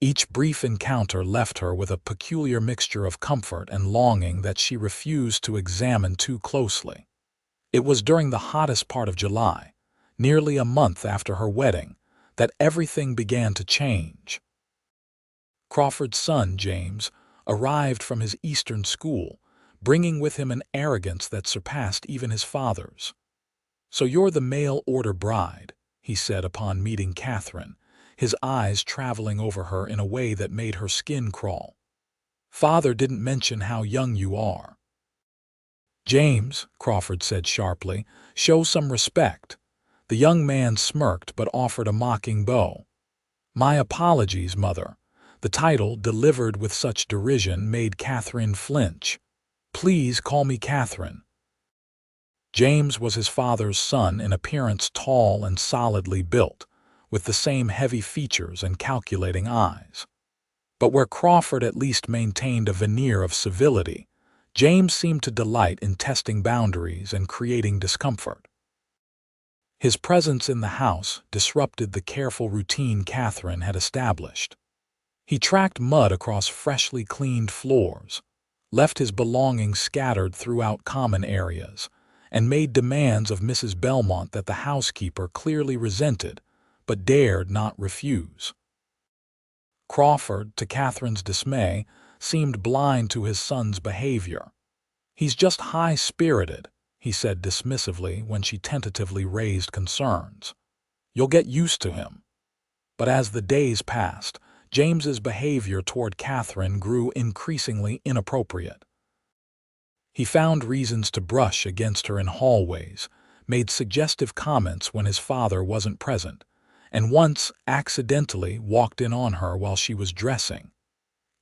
Each brief encounter left her with a peculiar mixture of comfort and longing that she refused to examine too closely. It was during the hottest part of July, nearly a month after her wedding, that everything began to change. Crawford's son, James, arrived from his Eastern school, bringing with him an arrogance that surpassed even his father's. "So you're the mail-order bride," he said upon meeting Katherine, his eyes traveling over her in a way that made her skin crawl. "Father didn't mention how young you are." "James," Crawford said sharply, "show some respect." The young man smirked but offered a mocking bow. "My apologies, Mother." The title, delivered with such derision, made Katherine flinch. "Please call me Katherine." James was his father's son, in appearance tall and solidly built, with the same heavy features and calculating eyes. But where Crawford at least maintained a veneer of civility, James seemed to delight in testing boundaries and creating discomfort. His presence in the house disrupted the careful routine Katherine had established. He tracked mud across freshly cleaned floors, left his belongings scattered throughout common areas, and made demands of Mrs. Belmont that the housekeeper clearly resented, but dared not refuse. Crawford, to Catherine's dismay, seemed blind to his son's behavior. "He's just high-spirited," he said dismissively when she tentatively raised concerns. "You'll get used to him." But as the days passed, James's behavior toward Catherine grew increasingly inappropriate. He found reasons to brush against her in hallways, made suggestive comments when his father wasn't present, and once accidentally walked in on her while she was dressing.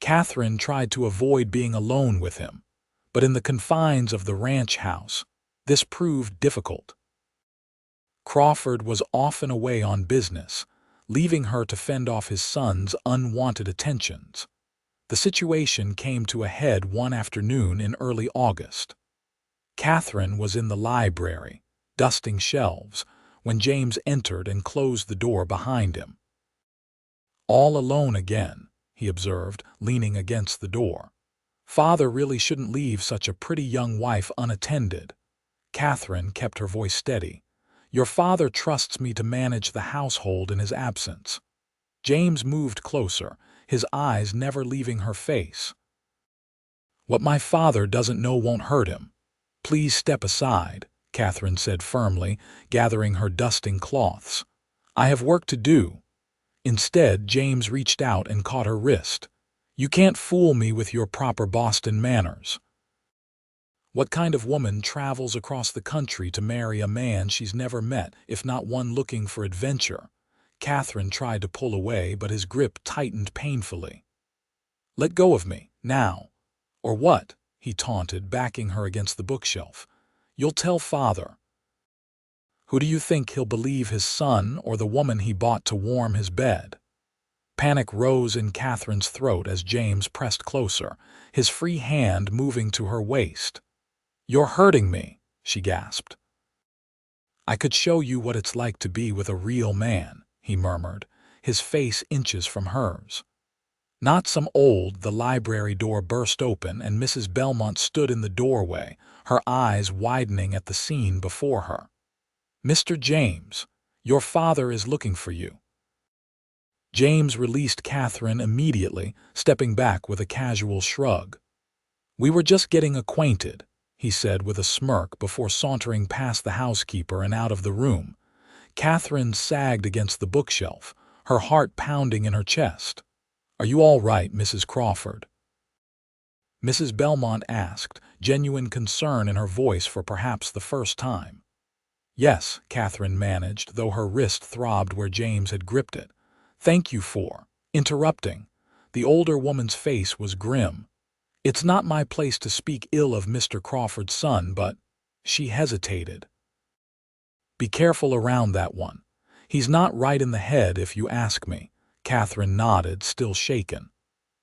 Catherine tried to avoid being alone with him, but in the confines of the ranch house, this proved difficult. Crawford was often away on business, leaving her to fend off his son's unwanted attentions. The situation came to a head one afternoon in early August. Catherine was in the library, dusting shelves, when James entered and closed the door behind him. "All alone again," he observed, leaning against the door. "Father really shouldn't leave such a pretty young wife unattended." Catherine kept her voice steady. "Your father trusts me to manage the household in his absence." James moved closer, his eyes never leaving her face. "What my father doesn't know won't hurt him. Please step aside," Catherine said firmly, gathering her dusting cloths. "I have work to do." Instead, James reached out and caught her wrist. "You can't fool me with your proper Boston manners." What kind of woman travels across the country to marry a man she's never met, if not one looking for adventure? Catherine tried to pull away, but his grip tightened painfully. "Let go of me, now." "Or what?" he taunted, backing her against the bookshelf. "You'll tell father." "Who do you think he'll believe, his son or the woman he bought to warm his bed?" Panic rose in Catherine's throat as James pressed closer, his free hand moving to her waist. "You're hurting me," she gasped. "I could show you what it's like to be with a real man," he murmured, his face inches from hers. Not some old. The library door burst open and Mrs. Belmont stood in the doorway, her eyes widening at the scene before her. "Mr. James, your father is looking for you." James released Catherine immediately, stepping back with a casual shrug. "We were just getting acquainted," he said with a smirk before sauntering past the housekeeper and out of the room. Catherine sagged against the bookshelf, her heart pounding in her chest. "Are you all right, Mrs. Crawford?" Mrs. Belmont asked, genuine concern in her voice for perhaps the first time. "Yes," Catherine managed, though her wrist throbbed where James had gripped it. "Thank you for interrupting." The older woman's face was grim. "It's not my place to speak ill of Mr. Crawford's son, but—" She hesitated. "Be careful around that one. He's not right in the head, if you ask me." Catherine nodded, still shaken.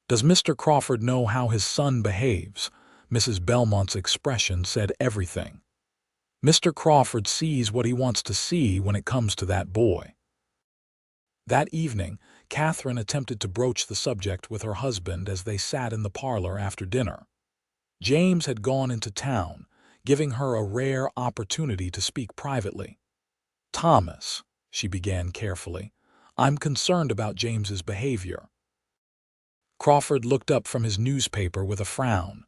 "Does Mr. Crawford know how his son behaves?" Mrs. Belmont's expression said everything. "Mr. Crawford sees what he wants to see when it comes to that boy." That evening, Catherine attempted to broach the subject with her husband as they sat in the parlor after dinner. James had gone into town, giving her a rare opportunity to speak privately. "Thomas," she began carefully, "I'm concerned about James's behavior." Crawford looked up from his newspaper with a frown.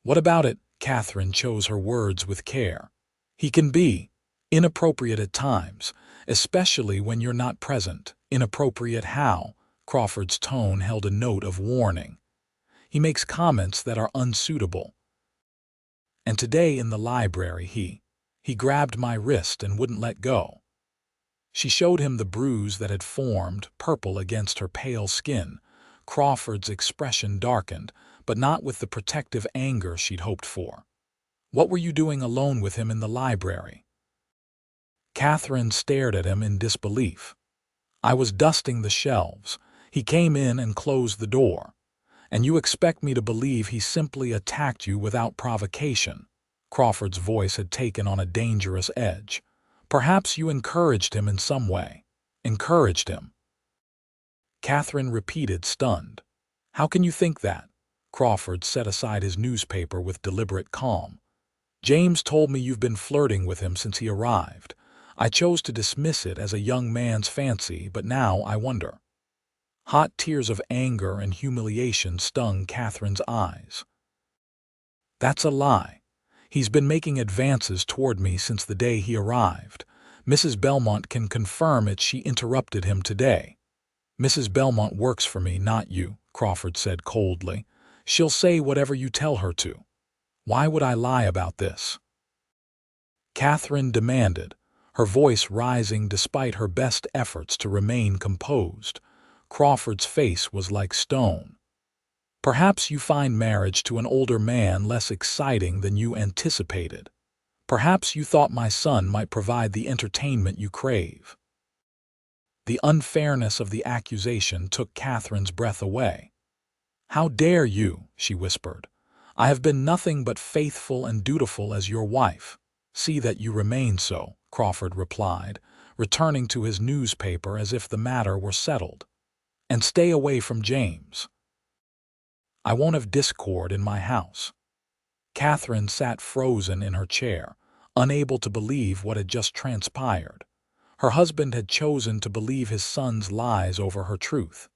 "What about it?" Catherine chose her words with care. "He can be inappropriate at times, especially when you're not present." "Inappropriate how?" Crawford's tone held a note of warning. "He makes comments that are unsuitable. And today in the library he grabbed my wrist and wouldn't let go." She showed him the bruise that had formed, purple against her pale skin. Crawford's expression darkened, but not with the protective anger she'd hoped for. "What were you doing alone with him in the library?" Catherine stared at him in disbelief. "I was dusting the shelves. He came in and closed the door. And you expect me to believe he simply attacked you without provocation?" Crawford's voice had taken on a dangerous edge. "Perhaps you encouraged him in some way." "Encouraged him?" Catherine repeated, stunned. "How can you think that?" Crawford set aside his newspaper with deliberate calm. "James told me you've been flirting with him since he arrived. I chose to dismiss it as a young man's fancy, but now I wonder." Hot tears of anger and humiliation stung Catherine's eyes. "That's a lie. He's been making advances toward me since the day he arrived. Mrs. Belmont can confirm it. She interrupted him today." "Mrs. Belmont works for me, not you," Crawford said coldly. "She'll say whatever you tell her to. Why would I lie about this?" Katherine demanded, her voice rising despite her best efforts to remain composed. Crawford's face was like stone. "Perhaps you find marriage to an older man less exciting than you anticipated. Perhaps you thought my son might provide the entertainment you crave." The unfairness of the accusation took Catherine's breath away. "How dare you?" she whispered. "I have been nothing but faithful and dutiful as your wife. See that you remain so," Crawford replied, returning to his newspaper as if the matter were settled. "And stay away from James. I won't have discord in my house." Katherine sat frozen in her chair, unable to believe what had just transpired. Her husband had chosen to believe his son's lies over her truth.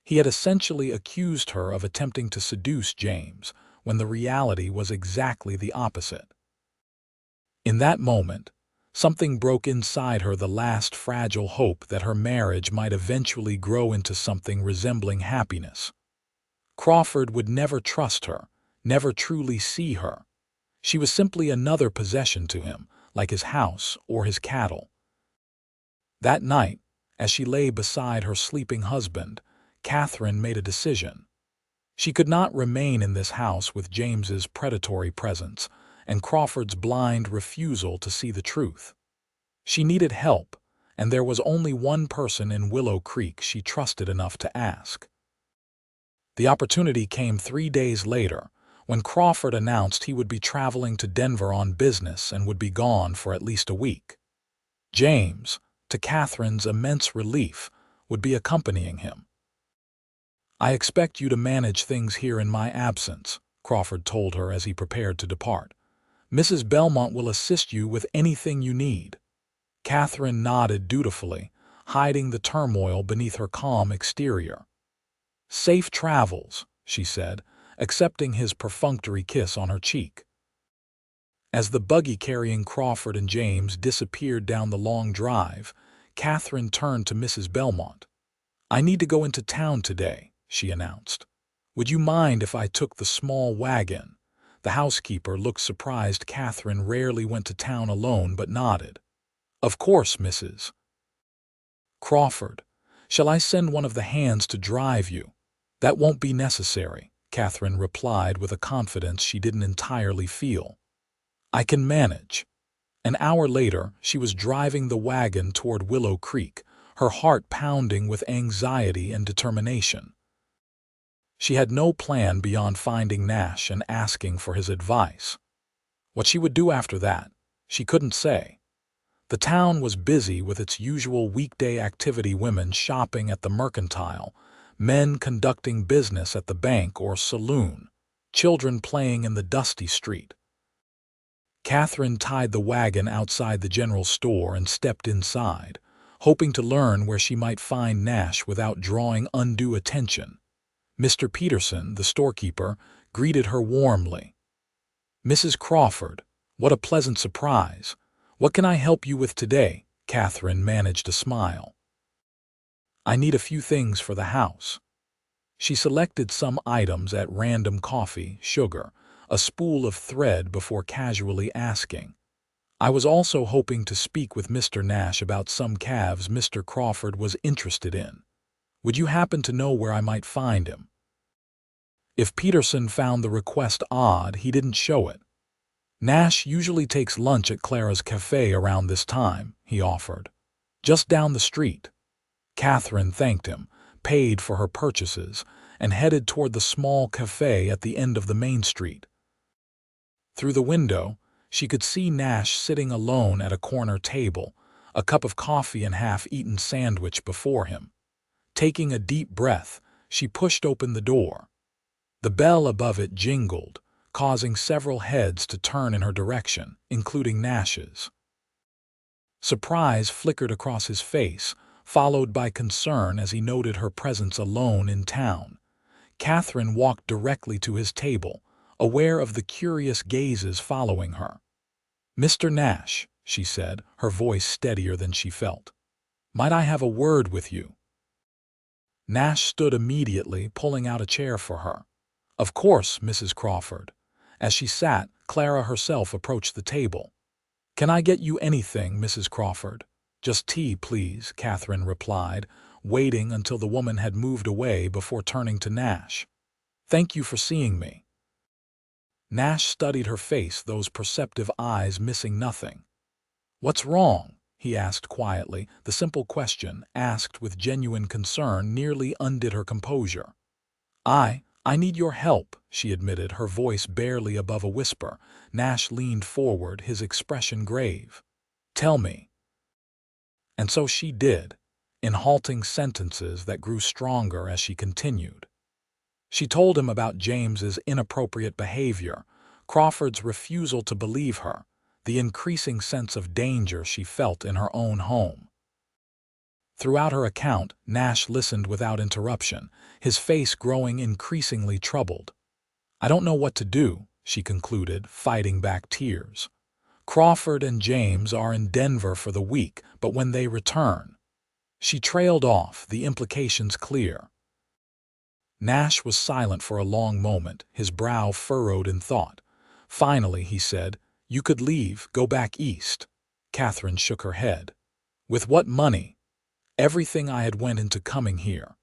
He had essentially accused her of attempting to seduce James, when the reality was exactly the opposite. In that moment, something broke inside her, the last fragile hope that her marriage might eventually grow into something resembling happiness. Crawford would never trust her, never truly see her. She was simply another possession to him, like his house or his cattle. That night, as she lay beside her sleeping husband, Katherine made a decision. She could not remain in this house with James's predatory presence and Crawford's blind refusal to see the truth. She needed help, and there was only one person in Willow Creek she trusted enough to ask. The opportunity came 3 days later, when Crawford announced he would be traveling to Denver on business and would be gone for at least a week. James, to Catherine's immense relief, would be accompanying him. "I expect you to manage things here in my absence," Crawford told her as he prepared to depart. "Mrs. Belmont will assist you with anything you need." Katherine nodded dutifully, hiding the turmoil beneath her calm exterior. "Safe travels," she said, accepting his perfunctory kiss on her cheek. As the buggy carrying Crawford and James disappeared down the long drive, Katherine turned to Mrs. Belmont. "I need to go into town today," she announced. "Would you mind if I took the small wagon?" The housekeeper looked surprised. Katherine rarely went to town alone, but nodded. "Of course, Mrs. Crawford. Shall I send one of the hands to drive you?" "That won't be necessary," Katherine replied with a confidence she didn't entirely feel. "I can manage." An hour later, she was driving the wagon toward Willow Creek, her heart pounding with anxiety and determination. She had no plan beyond finding Nash and asking for his advice. What she would do after that, she couldn't say. The town was busy with its usual weekday activity: women shopping at the mercantile, men conducting business at the bank or saloon, children playing in the dusty street. Katherine tied the wagon outside the general store and stepped inside, hoping to learn where she might find Nash without drawing undue attention. Mr. Peterson, the storekeeper, greeted her warmly. "Mrs. Crawford, what a pleasant surprise. What can I help you with today?" Katherine managed a smile. "I need a few things for the house." She selected some items at random: coffee, sugar, a spool of thread, before casually asking, "I was also hoping to speak with Mr. Nash about some calves Mr. Crawford was interested in. Would you happen to know where I might find him?" If Peterson found the request odd, he didn't show it. "Nash usually takes lunch at Clara's Cafe around this time," he offered. "Just down the street." Katherine thanked him, paid for her purchases, and headed toward the small cafe at the end of the main street. Through the window, she could see Nash sitting alone at a corner table, a cup of coffee and half-eaten sandwich before him. Taking a deep breath, she pushed open the door. The bell above it jingled, causing several heads to turn in her direction, including Nash's. Surprise flickered across his face, followed by concern as he noted her presence alone in town. Katherine walked directly to his table, aware of the curious gazes following her. "Mr. Nash," she said, her voice steadier than she felt. "Might I have a word with you?" Nash stood immediately, pulling out a chair for her. "Of course, Mrs. Crawford." As she sat, Clara herself approached the table. "Can I get you anything, Mrs. Crawford?" "Just tea, please," Katherine replied, waiting until the woman had moved away before turning to Nash. "Thank you for seeing me." Nash studied her face, those perceptive eyes missing nothing. "What's wrong?" he asked quietly. The simple question, asked with genuine concern, nearly undid her composure. I need your help," she admitted, her voice barely above a whisper. Nash leaned forward, his expression grave. "Tell me." And so she did, in halting sentences that grew stronger as she continued. She told him about James's inappropriate behavior, Crawford's refusal to believe her, the increasing sense of danger she felt in her own home. Throughout her account, Nash listened without interruption, his face growing increasingly troubled. "I don't know what to do," she concluded, fighting back tears. "Crawford and James are in Denver for the week, but when they return—" She trailed off, the implications clear. Nash was silent for a long moment, his brow furrowed in thought. Finally, he said, "You could leave, go back east." Katherine shook her head. "With what money? Everything I had went into coming here.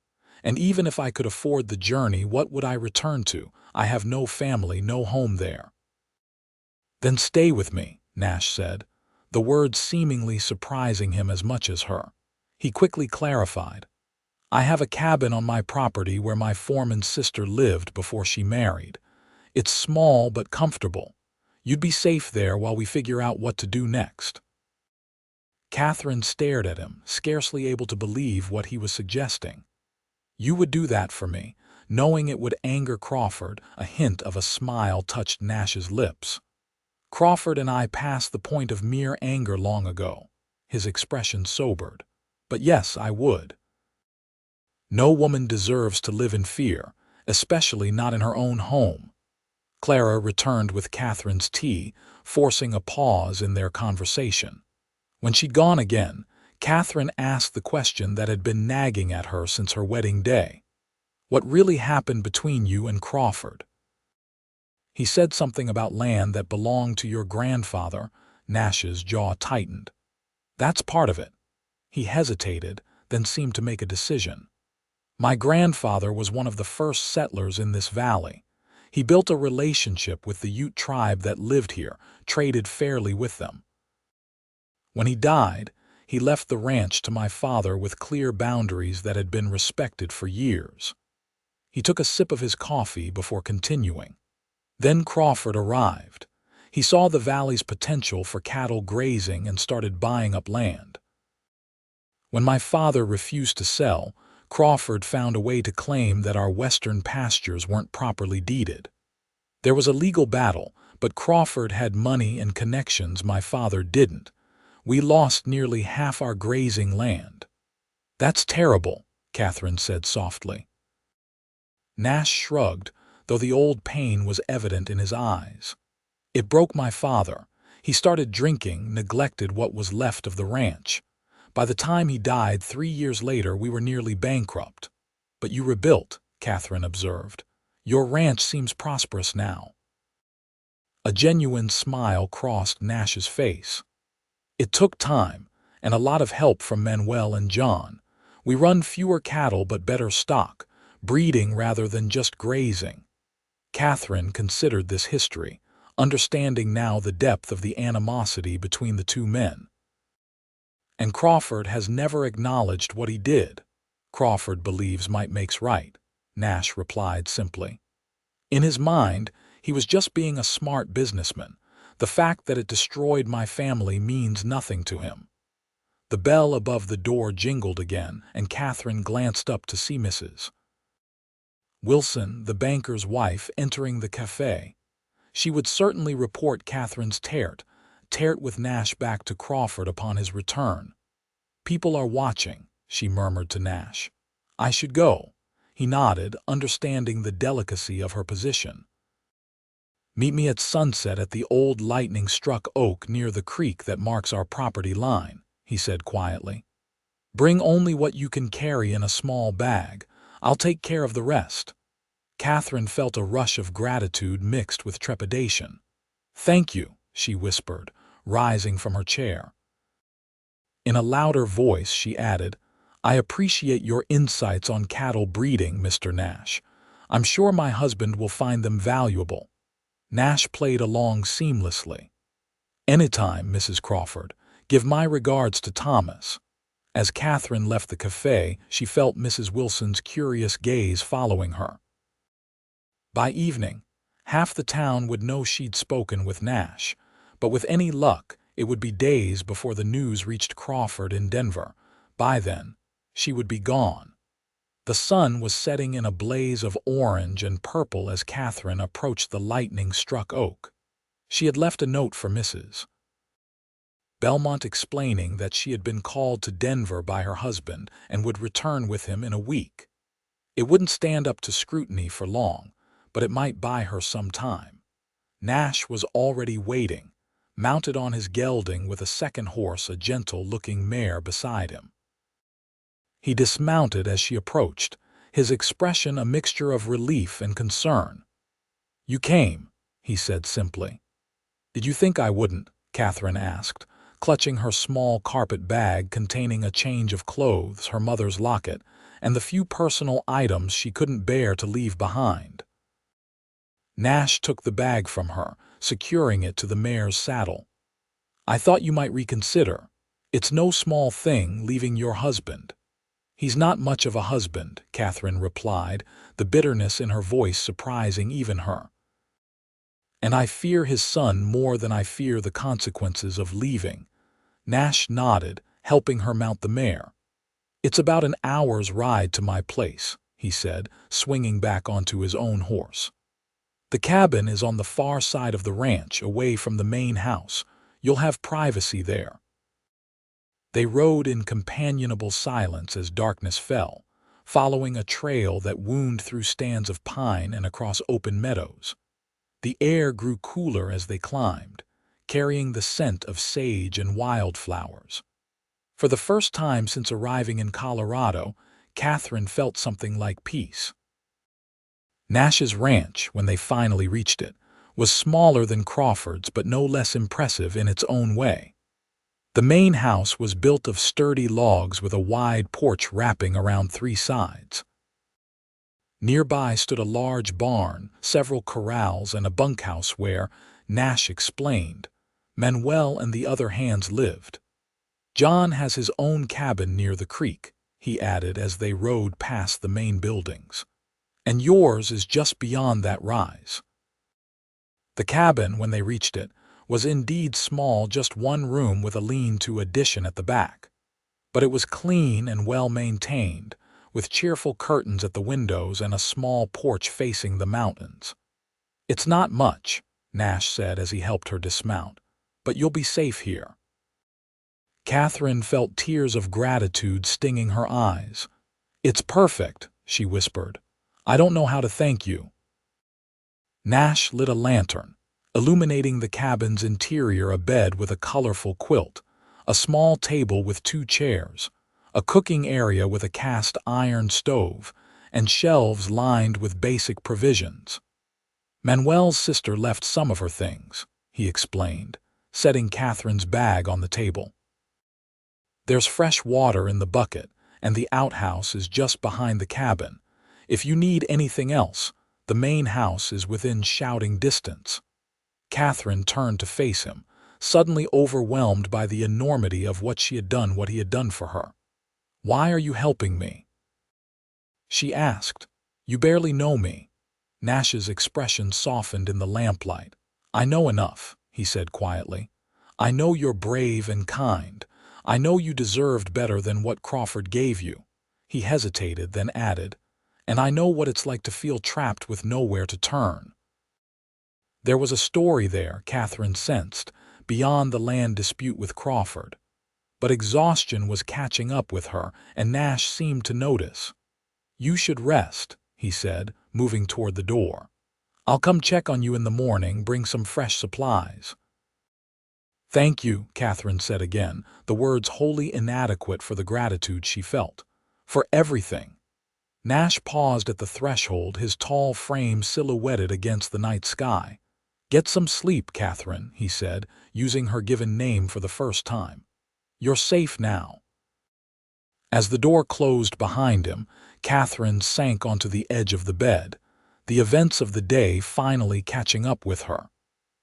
And even if I could afford the journey, what would I return to? I have no family, no home there." "Then stay with me," Nash said, the words seemingly surprising him as much as her. He quickly clarified. "I have a cabin on my property where my foreman's sister lived before she married. It's small but comfortable. You'd be safe there while we figure out what to do next." Katherine stared at him, scarcely able to believe what he was suggesting. "You would do that for me," knowing it would anger Crawford. A hint of a smile touched Nash's lips. "Crawford and I passed the point of mere anger long ago." His expression sobered. "But yes, I would. No woman deserves to live in fear, especially not in her own home." Clara returned with Katherine's tea, forcing a pause in their conversation. When she'd gone again, Katherine asked the question that had been nagging at her since her wedding day. "What really happened between you and Crawford?" "He said something about land that belonged to your grandfather." Nash's jaw tightened. "That's part of it." He hesitated, then seemed to make a decision. "My grandfather was one of the first settlers in this valley. He built a relationship with the Ute tribe that lived here, traded fairly with them. When he died, he left the ranch to my father with clear boundaries that had been respected for years." He took a sip of his coffee before continuing. "Then Crawford arrived. He saw the valley's potential for cattle grazing and started buying up land. When my father refused to sell, Crawford found a way to claim that our western pastures weren't properly deeded. There was a legal battle, but Crawford had money and connections my father didn't. We lost nearly half our grazing land." "That's terrible," Katherine said softly. Nash shrugged, though the old pain was evident in his eyes. "It broke my father. He started drinking, neglected what was left of the ranch. By the time he died 3 years later, we were nearly bankrupt." "But you rebuilt," Katherine observed. "Your ranch seems prosperous now." A genuine smile crossed Nash's face. "It took time, and a lot of help from Manuel and John. We run fewer cattle but better stock, breeding rather than just grazing." Katherine considered this history, understanding now the depth of the animosity between the two men. "And Crawford has never acknowledged what he did." "Crawford believes might makes right," Nash replied simply. "In his mind, he was just being a smart businessman. The fact that it destroyed my family means nothing to him." The bell above the door jingled again, and Katherine glanced up to see Mrs. Wilson, the banker's wife, entering the cafe. She would certainly report Catherine's tear with Nash back to Crawford upon his return. "People are watching," she murmured to Nash. "I should go." He nodded, understanding the delicacy of her position. "Meet me at sunset at the old lightning-struck oak near the creek that marks our property line," he said quietly. "Bring only what you can carry in a small bag. I'll take care of the rest." Katherine felt a rush of gratitude mixed with trepidation. "Thank you," she whispered, rising from her chair. In a louder voice, she added, "I appreciate your insights on cattle breeding, Mr. Nash. I'm sure my husband will find them valuable." Nash played along seamlessly. "Anytime, Mrs. Crawford. Give my regards to Thomas." As Katherine left the cafe, she felt Mrs. Wilson's curious gaze following her. By evening, half the town would know she'd spoken with Nash, but with any luck, it would be days before the news reached Crawford in Denver. By then, she would be gone. The sun was setting in a blaze of orange and purple as Katherine approached the lightning-struck oak. She had left a note for Mrs. Belmont explaining that she had been called to Denver by her husband and would return with him in a week. It wouldn't stand up to scrutiny for long, but it might buy her some time. Nash was already waiting, mounted on his gelding with a second horse, a gentle-looking mare beside him. He dismounted as she approached, his expression a mixture of relief and concern. "You came," he said simply. "Did you think I wouldn't?" Katherine asked, clutching her small carpet bag containing a change of clothes, her mother's locket, and the few personal items she couldn't bear to leave behind. Nash took the bag from her, securing it to the mare's saddle. "I thought you might reconsider. It's no small thing leaving your husband." "He's not much of a husband," Katherine replied, the bitterness in her voice surprising even her. "And I fear his son more than I fear the consequences of leaving." Nash nodded, helping her mount the mare. "It's about an hour's ride to my place," he said, swinging back onto his own horse. "The cabin is on the far side of the ranch, away from the main house. You'll have privacy there." They rode in companionable silence as darkness fell, following a trail that wound through stands of pine and across open meadows. The air grew cooler as they climbed, carrying the scent of sage and wildflowers. For the first time since arriving in Colorado, Katherine felt something like peace. Nash's ranch, when they finally reached it, was smaller than Crawford's but no less impressive in its own way. The main house was built of sturdy logs with a wide porch wrapping around three sides. Nearby stood a large barn, several corrals, and a bunkhouse where, Nash explained, Manuel and the other hands lived. "John has his own cabin near the creek," he added as they rode past the main buildings. "And yours is just beyond that rise." The cabin, when they reached it, was indeed small, just one room with a lean-to addition at the back. But it was clean and well-maintained, with cheerful curtains at the windows and a small porch facing the mountains. "It's not much," Nash said as he helped her dismount, "but you'll be safe here." Katherine felt tears of gratitude stinging her eyes. "It's perfect," she whispered. "I don't know how to thank you." Nash lit a lantern, illuminating the cabin's interior, a bed with a colorful quilt, a small table with two chairs, a cooking area with a cast iron stove, and shelves lined with basic provisions. "Manuel's sister left some of her things," he explained, setting Katherine's bag on the table. "There's fresh water in the bucket, and the outhouse is just behind the cabin. If you need anything else, the main house is within shouting distance." Katherine turned to face him, suddenly overwhelmed by the enormity of what he had done for her. "Why are you helping me?" she asked. "You barely know me." Nash's expression softened in the lamplight. "I know enough," he said quietly. "I know you're brave and kind. I know you deserved better than what Crawford gave you." He hesitated, then added, and I know what it's like to feel trapped with nowhere to turn." There was a story there, Katherine sensed, beyond the land dispute with Crawford. But exhaustion was catching up with her, and Nash seemed to notice. "You should rest," he said, moving toward the door. "I'll come check on you in the morning, bring some fresh supplies." "Thank you," Katherine said again, the words wholly inadequate for the gratitude she felt. "For everything." Nash paused at the threshold, his tall frame silhouetted against the night sky. "Get some sleep, Katherine," he said, using her given name for the first time. "You're safe now." As the door closed behind him, Katherine sank onto the edge of the bed, the events of the day finally catching up with her.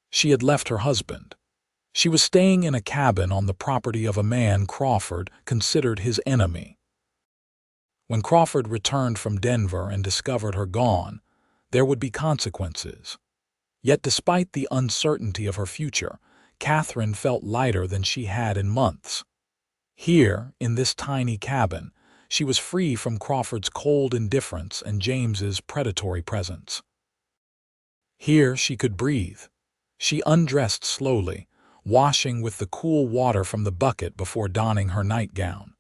She had left her husband. She was staying in a cabin on the property of a man Crawford considered his enemy. When Crawford returned from Denver and discovered her gone, there would be consequences. Yet despite the uncertainty of her future, Katherine felt lighter than she had in months. Here, in this tiny cabin, she was free from Crawford's cold indifference and James's predatory presence. Here she could breathe. She undressed slowly, washing with the cool water from the bucket before donning her nightgown.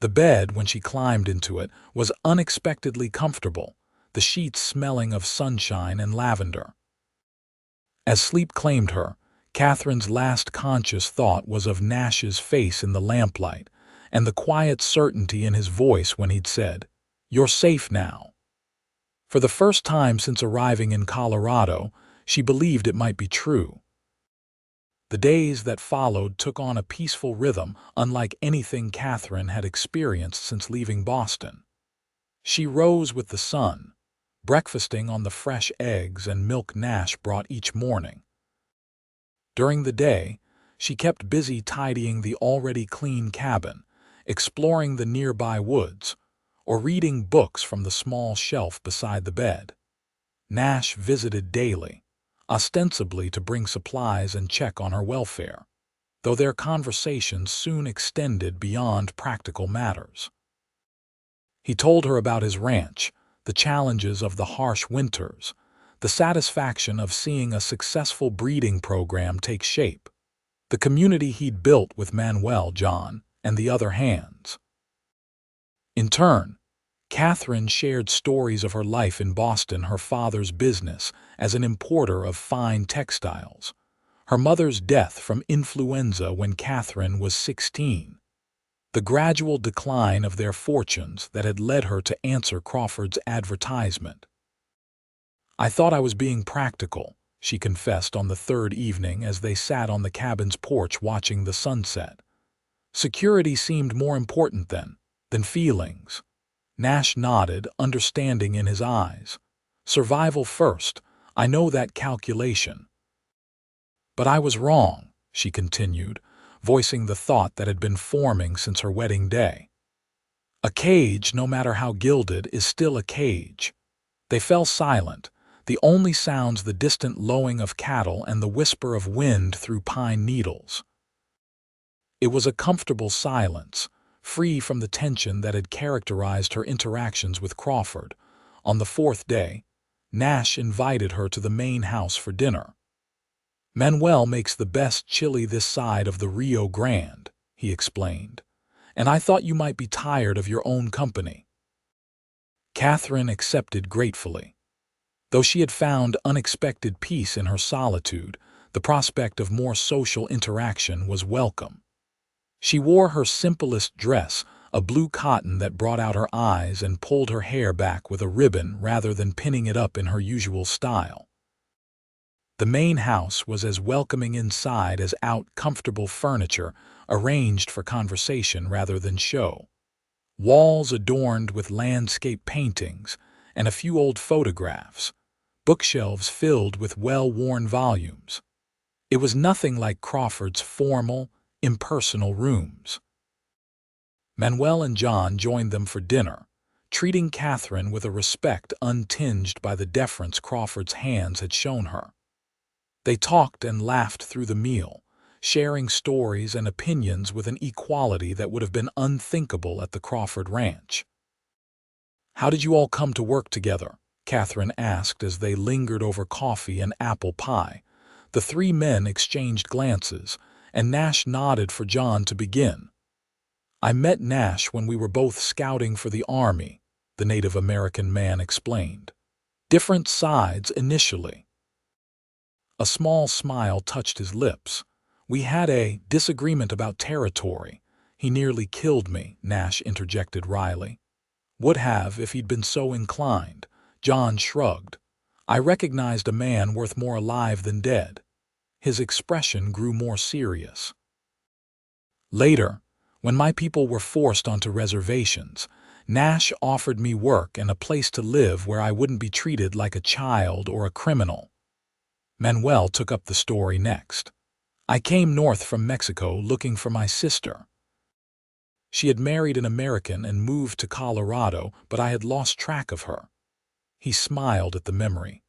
The bed, when she climbed into it, was unexpectedly comfortable, the sheets smelling of sunshine and lavender. As sleep claimed her, Katherine's last conscious thought was of Nash's face in the lamplight and the quiet certainty in his voice when he'd said, "You're safe now." For the first time since arriving in Colorado, she believed it might be true. The days that followed took on a peaceful rhythm unlike anything Katherine had experienced since leaving Boston. She rose with the sun, breakfasting on the fresh eggs and milk Nash brought each morning. During the day, she kept busy tidying the already clean cabin, exploring the nearby woods, or reading books from the small shelf beside the bed. Nash visited daily, ostensibly to bring supplies and check on her welfare, though their conversations soon extended beyond practical matters. He told her about his ranch, the challenges of the harsh winters, the satisfaction of seeing a successful breeding program take shape, the community he'd built with Manuel, John, and the other hands. In turn, Katherine shared stories of her life in Boston, her father's business as an importer of fine textiles, her mother's death from influenza when Katherine was 16, the gradual decline of their fortunes that had led her to answer Crawford's advertisement. "I thought I was being practical," she confessed on the third evening as they sat on the cabin's porch watching the sunset. "Security seemed more important than feelings." Nash nodded, understanding in his eyes. "Survival first, I know that calculation." "But I was wrong," she continued, voicing the thought that had been forming since her wedding day. "A cage, no matter how gilded, is still a cage." They fell silent, the only sounds the distant lowing of cattle and the whisper of wind through pine needles. It was a comfortable silence, free from the tension that had characterized her interactions with Crawford. On the fourth day, Nash invited her to the main house for dinner. "Manuel makes the best chili this side of the Rio Grande," he explained, "and I thought you might be tired of your own company." Katherine accepted gratefully. Though she had found unexpected peace in her solitude, the prospect of more social interaction was welcome. She wore her simplest dress, a blue cotton that brought out her eyes, and pulled her hair back with a ribbon rather than pinning it up in her usual style. The main house was as welcoming inside as out, comfortable furniture arranged for conversation rather than show. Walls adorned with landscape paintings and a few old photographs, bookshelves filled with well-worn volumes. It was nothing like Crawford's formal, impersonal rooms. Manuel and John joined them for dinner, treating Katherine with a respect untinged by the deference Crawford's hands had shown her. They talked and laughed through the meal, sharing stories and opinions with an equality that would have been unthinkable at the Crawford ranch. "How did you all come to work together?" Katherine asked as they lingered over coffee and apple pie. The three men exchanged glances, and Nash nodded for John to begin. "I met Nash when we were both scouting for the Army," the Native American man explained. "Different sides initially." A small smile touched his lips. "We had a disagreement about territory. He nearly killed me," Nash interjected wryly. "Would have if he'd been so inclined." John shrugged. "I recognized a man worth more alive than dead." His expression grew more serious. "Later, when my people were forced onto reservations, Nash offered me work and a place to live where I wouldn't be treated like a child or a criminal." Manuel took up the story next. "I came north from Mexico looking for my sister. She had married an American and moved to Colorado, but I had lost track of her." He smiled at the memory.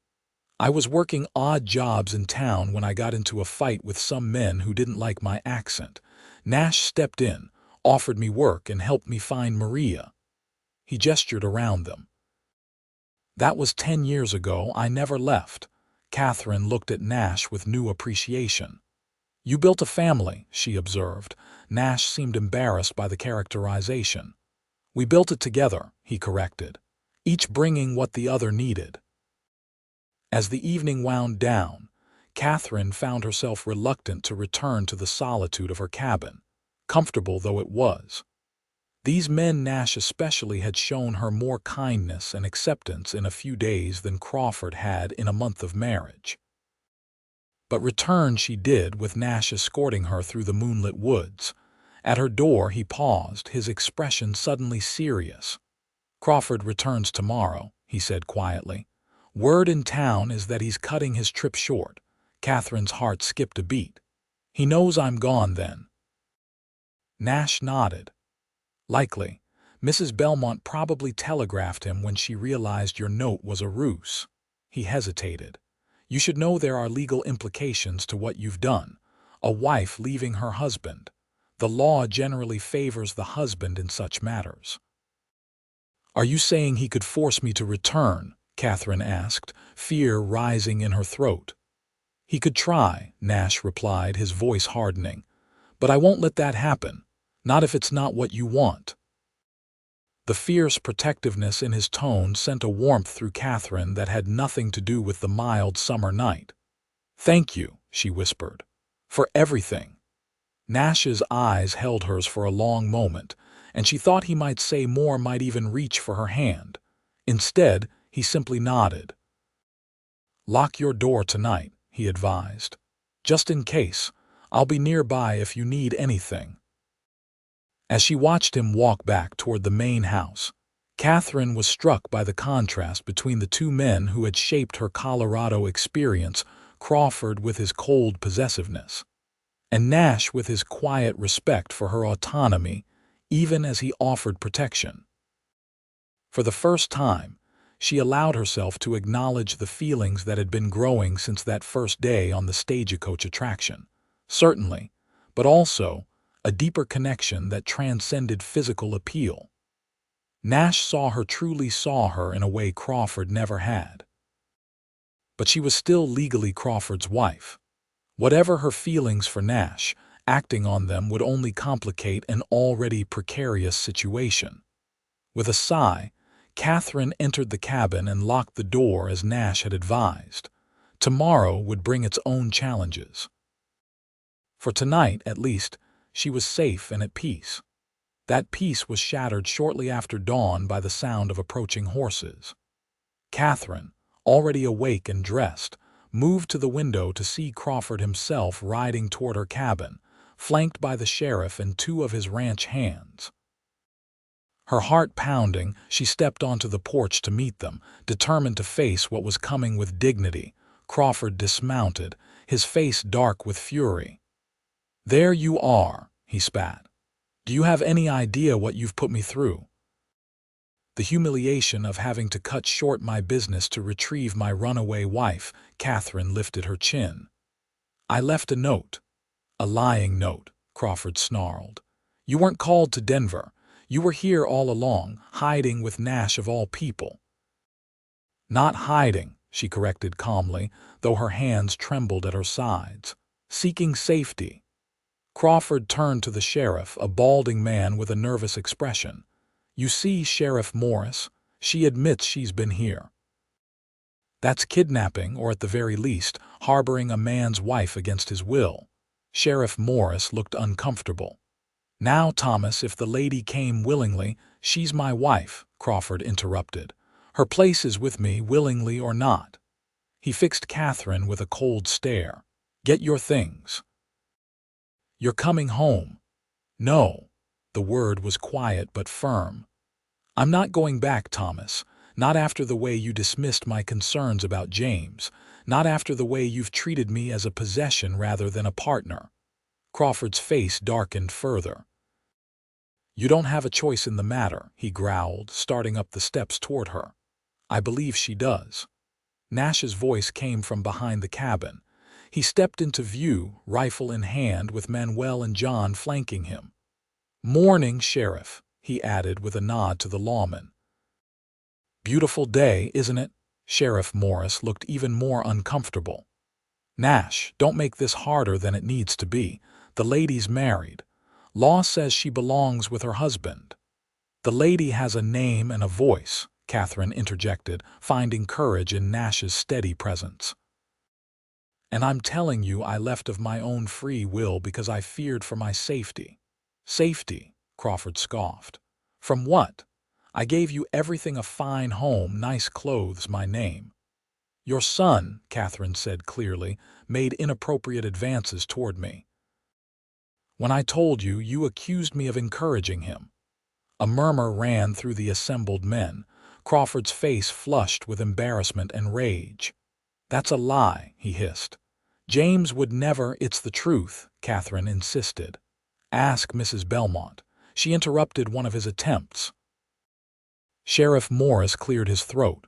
"I was working odd jobs in town when I got into a fight with some men who didn't like my accent. Nash stepped in, offered me work, and helped me find Maria." He gestured around them. "That was 10 years ago. I never left." Katherine looked at Nash with new appreciation. "You built a family," she observed. Nash seemed embarrassed by the characterization. "We built it together," he corrected, each bringing what the other needed. As the evening wound down, Katherine found herself reluctant to return to the solitude of her cabin, comfortable though it was. These men, Nash especially, had shown her more kindness and acceptance in a few days than Crawford had in a month of marriage. But return she did, with Nash escorting her through the moonlit woods. At her door he paused, his expression suddenly serious. "Crawford returns tomorrow," he said quietly. "Word in town is that he's cutting his trip short." Katherine's heart skipped a beat. "He knows I'm gone, then?" Nash nodded. "Likely. Mrs. Belmont probably telegraphed him when she realized your note was a ruse." He hesitated. "You should know there are legal implications to what you've done. A wife leaving her husband. The law generally favors the husband in such matters." "Are you saying he could force me to return?" Katherine asked, fear rising in her throat. "He could try," Nash replied, his voice hardening. "But I won't let that happen. Not if it's not what you want." The fierce protectiveness in his tone sent a warmth through Katherine that had nothing to do with the mild summer night. "Thank you," she whispered, "for everything." Nash's eyes held hers for a long moment, and she thought he might say more, might even reach for her hand. Instead, he simply nodded. "Lock your door tonight," he advised. "Just in case. I'll be nearby if you need anything." As she watched him walk back toward the main house, Katherine was struck by the contrast between the two men who had shaped her Colorado experience, Crawford with his cold possessiveness, and Nash with his quiet respect for her autonomy, even as he offered protection. For the first time, she allowed herself to acknowledge the feelings that had been growing since that first day on the stagecoach attraction. Certainly, but also a deeper connection that transcended physical appeal. Nash truly saw her in a way Crawford never had. But she was still legally Crawford's wife. Whatever her feelings for Nash, acting on them would only complicate an already precarious situation. With a sigh, Katherine entered the cabin and locked the door as Nash had advised. Tomorrow would bring its own challenges. For tonight, at least, she was safe and at peace. That peace was shattered shortly after dawn by the sound of approaching horses. Katherine, already awake and dressed, moved to the window to see Crawford himself riding toward her cabin, flanked by the sheriff and two of his ranch hands. Her heart pounding, she stepped onto the porch to meet them, determined to face what was coming with dignity. Crawford dismounted, his face dark with fury. "There you are," he spat. "Do you have any idea what you've put me through? The humiliation of having to cut short my business to retrieve my runaway wife." Katherine lifted her chin. "I left a note." "A lying note," Crawford snarled. "You weren't called to Denver. You were here all along, hiding with Nash of all people." "Not hiding," she corrected calmly, though her hands trembled at her sides. "Seeking safety." Crawford turned to the sheriff, a balding man with a nervous expression. "You see, Sheriff Morris, she admits she's been here. That's kidnapping, or at the very least, harboring a man's wife against his will." Sheriff Morris looked uncomfortable. "Now, Thomas, if the lady came willingly—" "She's my wife," Crawford interrupted. "Her place is with me, willingly or not." He fixed Katherine with a cold stare. "Get your things. You're coming home." "No." The word was quiet but firm. "I'm not going back, Thomas. Not after the way you dismissed my concerns about James. Not after the way you've treated me as a possession rather than a partner." Crawford's face darkened further. "You don't have a choice in the matter," he growled, starting up the steps toward her. "I believe she does." Nash's voice came from behind the cabin. He stepped into view, rifle in hand, with Manuel and John flanking him. "Morning, Sheriff," he added with a nod to the lawman. "Beautiful day, isn't it?" Sheriff Morris looked even more uncomfortable. "Nash, don't make this harder than it needs to be. The lady's married. Law says she belongs with her husband." "The lady has a name and a voice," Katherine interjected, finding courage in Nash's steady presence. "And I'm telling you I left of my own free will because I feared for my safety." "Safety?" Crawford scoffed. "From what? I gave you everything: a fine home, nice clothes, my name." "Your son," Katherine said clearly, "made inappropriate advances toward me. When I told you, you accused me of encouraging him." A murmur ran through the assembled men. Crawford's face flushed with embarrassment and rage. "That's a lie," he hissed. "James would never—" "It's the truth," Katherine insisted. "Ask Mrs. Belmont. She interrupted one of his attempts." Sheriff Morris cleared his throat.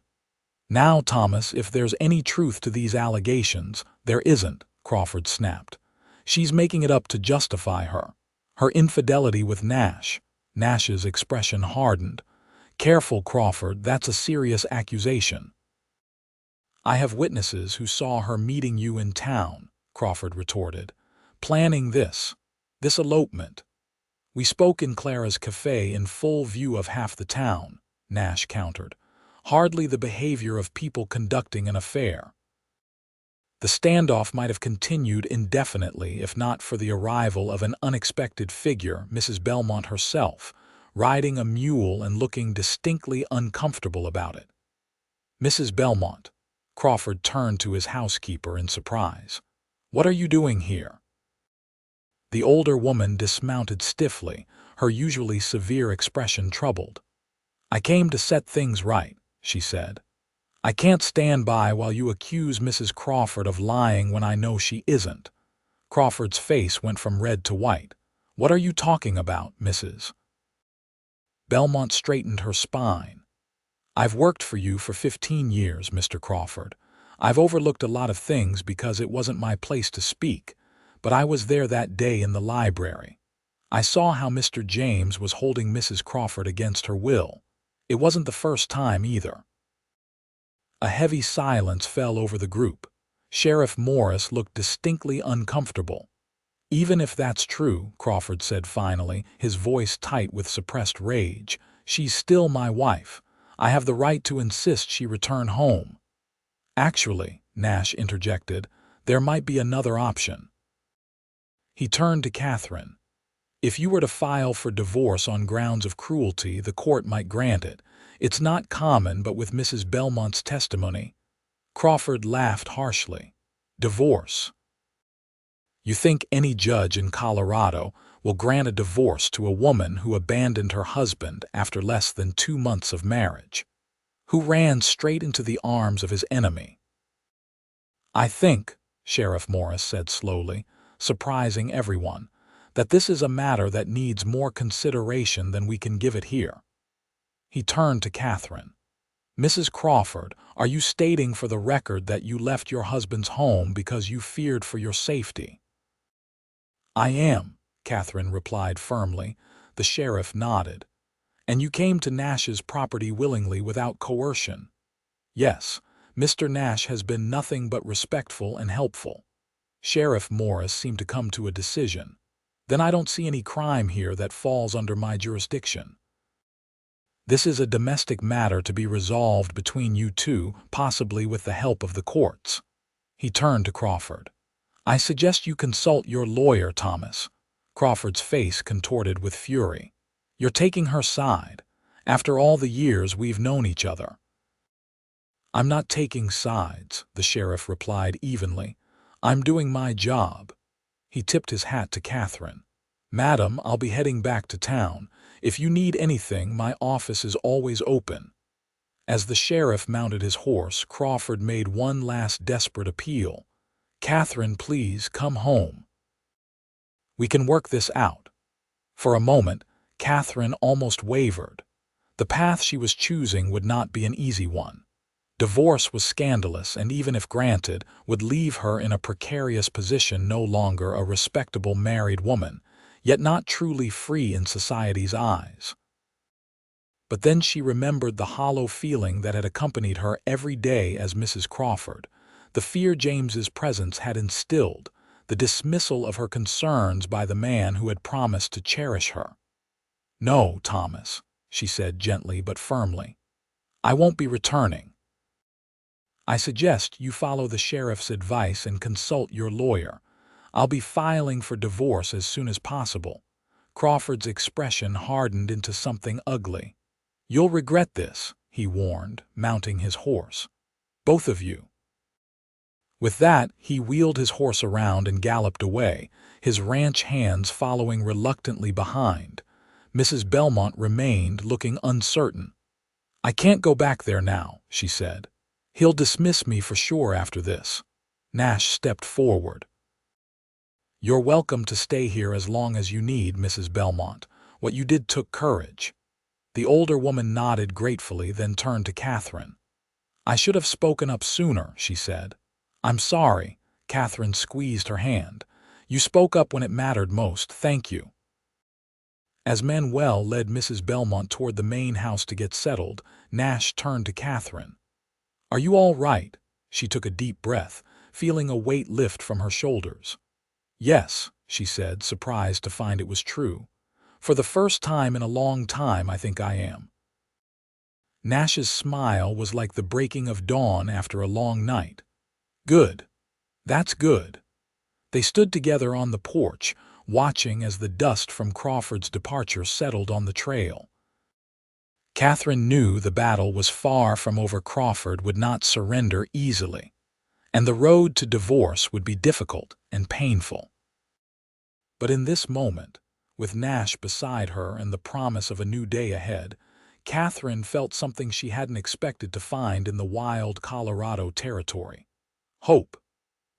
"Now, Thomas, if there's any truth to these allegations—" "There isn't," Crawford snapped. "She's making it up to justify her infidelity with Nash." Nash's expression hardened. "Careful, Crawford, that's a serious accusation." "I have witnesses who saw her meeting you in town," Crawford retorted. "Planning this elopement. We spoke in Clara's cafe in full view of half the town," Nash countered. "Hardly the behavior of people conducting an affair." The standoff might have continued indefinitely if not for the arrival of an unexpected figure, Mrs. Belmont herself, riding a mule and looking distinctly uncomfortable about it. "Mrs. Belmont." Crawford turned to his housekeeper in surprise. "What are you doing here?" The older woman dismounted stiffly, her usually severe expression troubled. "I came to set things right," she said. "I can't stand by while you accuse Mrs. Crawford of lying when I know she isn't." Crawford's face went from red to white. "What are you talking about, Mrs.?" Belmont straightened her spine. "I've worked for you for 15 years, Mr. Crawford. I've overlooked a lot of things because it wasn't my place to speak, but I was there that day in the library. I saw how Mr. James was holding Mrs. Crawford against her will. It wasn't the first time either." A heavy silence fell over the group. Sheriff Morris looked distinctly uncomfortable. "Even if that's true," Crawford said finally, his voice tight with suppressed rage, "she's still my wife. I have the right to insist she return home." "Actually," Nash interjected, "there might be another option." He turned to Katherine. "If you were to file for divorce on grounds of cruelty, the court might grant it. It's not common, but with Mrs. Belmont's testimony—" Crawford laughed harshly. "Divorce? You think any judge in Colorado will grant a divorce to a woman who abandoned her husband after less than 2 months of marriage? Who ran straight into the arms of his enemy?" "I think," Sheriff Morris said slowly, surprising everyone, "that this is a matter that needs more consideration than we can give it here." He turned to Katherine. "Mrs. Crawford, are you stating for the record that you left your husband's home because you feared for your safety?" "I am," Katherine replied firmly. The sheriff nodded. And you came to Nash's property willingly without coercion. Yes, Mr. Nash has been nothing but respectful and helpful. Sheriff Morris seemed to come to a decision. Then I don't see any crime here that falls under my jurisdiction. This is a domestic matter to be resolved between you two, possibly with the help of the courts. He turned to Crawford. I suggest you consult your lawyer, Thomas. Crawford's face contorted with fury. You're taking her side, after all the years we've known each other. I'm not taking sides, the sheriff replied evenly. I'm doing my job. He tipped his hat to Katherine. Madam, I'll be heading back to town. If you need anything, my office is always open. As the sheriff mounted his horse, Crawford made one last desperate appeal. Katherine, please come home. We can work this out. For a moment, Katherine almost wavered. The path she was choosing would not be an easy one. Divorce was scandalous and, even if granted, would leave her in a precarious position, no longer a respectable married woman, yet not truly free in society's eyes. But then she remembered the hollow feeling that had accompanied her every day as Mrs. Crawford, the fear James's presence had instilled, the dismissal of her concerns by the man who had promised to cherish her. No, Thomas, she said gently but firmly. I won't be returning. I suggest you follow the sheriff's advice and consult your lawyer. I'll be filing for divorce as soon as possible. Crawford's expression hardened into something ugly. You'll regret this, he warned, mounting his horse. Both of you. With that, he wheeled his horse around and galloped away, his ranch hands following reluctantly behind. Mrs. Belmont remained, looking uncertain. I can't go back there now, she said. He'll dismiss me for sure after this. Nash stepped forward. You're welcome to stay here as long as you need, Mrs. Belmont. What you did took courage. The older woman nodded gratefully, then turned to Katherine. I should have spoken up sooner, she said. I'm sorry. Katherine squeezed her hand. You spoke up when it mattered most, thank you. As Manuel led Mrs. Belmont toward the main house to get settled, Nash turned to Katherine. Are you all right? She took a deep breath, feeling a weight lift from her shoulders. Yes, she said, surprised to find it was true. For the first time in a long time, I think I am. Nash's smile was like the breaking of dawn after a long night. Good. That's good. They stood together on the porch, watching as the dust from Crawford's departure settled on the trail. Katherine knew the battle was far from over. Crawford would not surrender easily, and the road to divorce would be difficult and painful. But in this moment, with Nash beside her and the promise of a new day ahead, Katherine felt something she hadn't expected to find in the wild Colorado territory. Hope.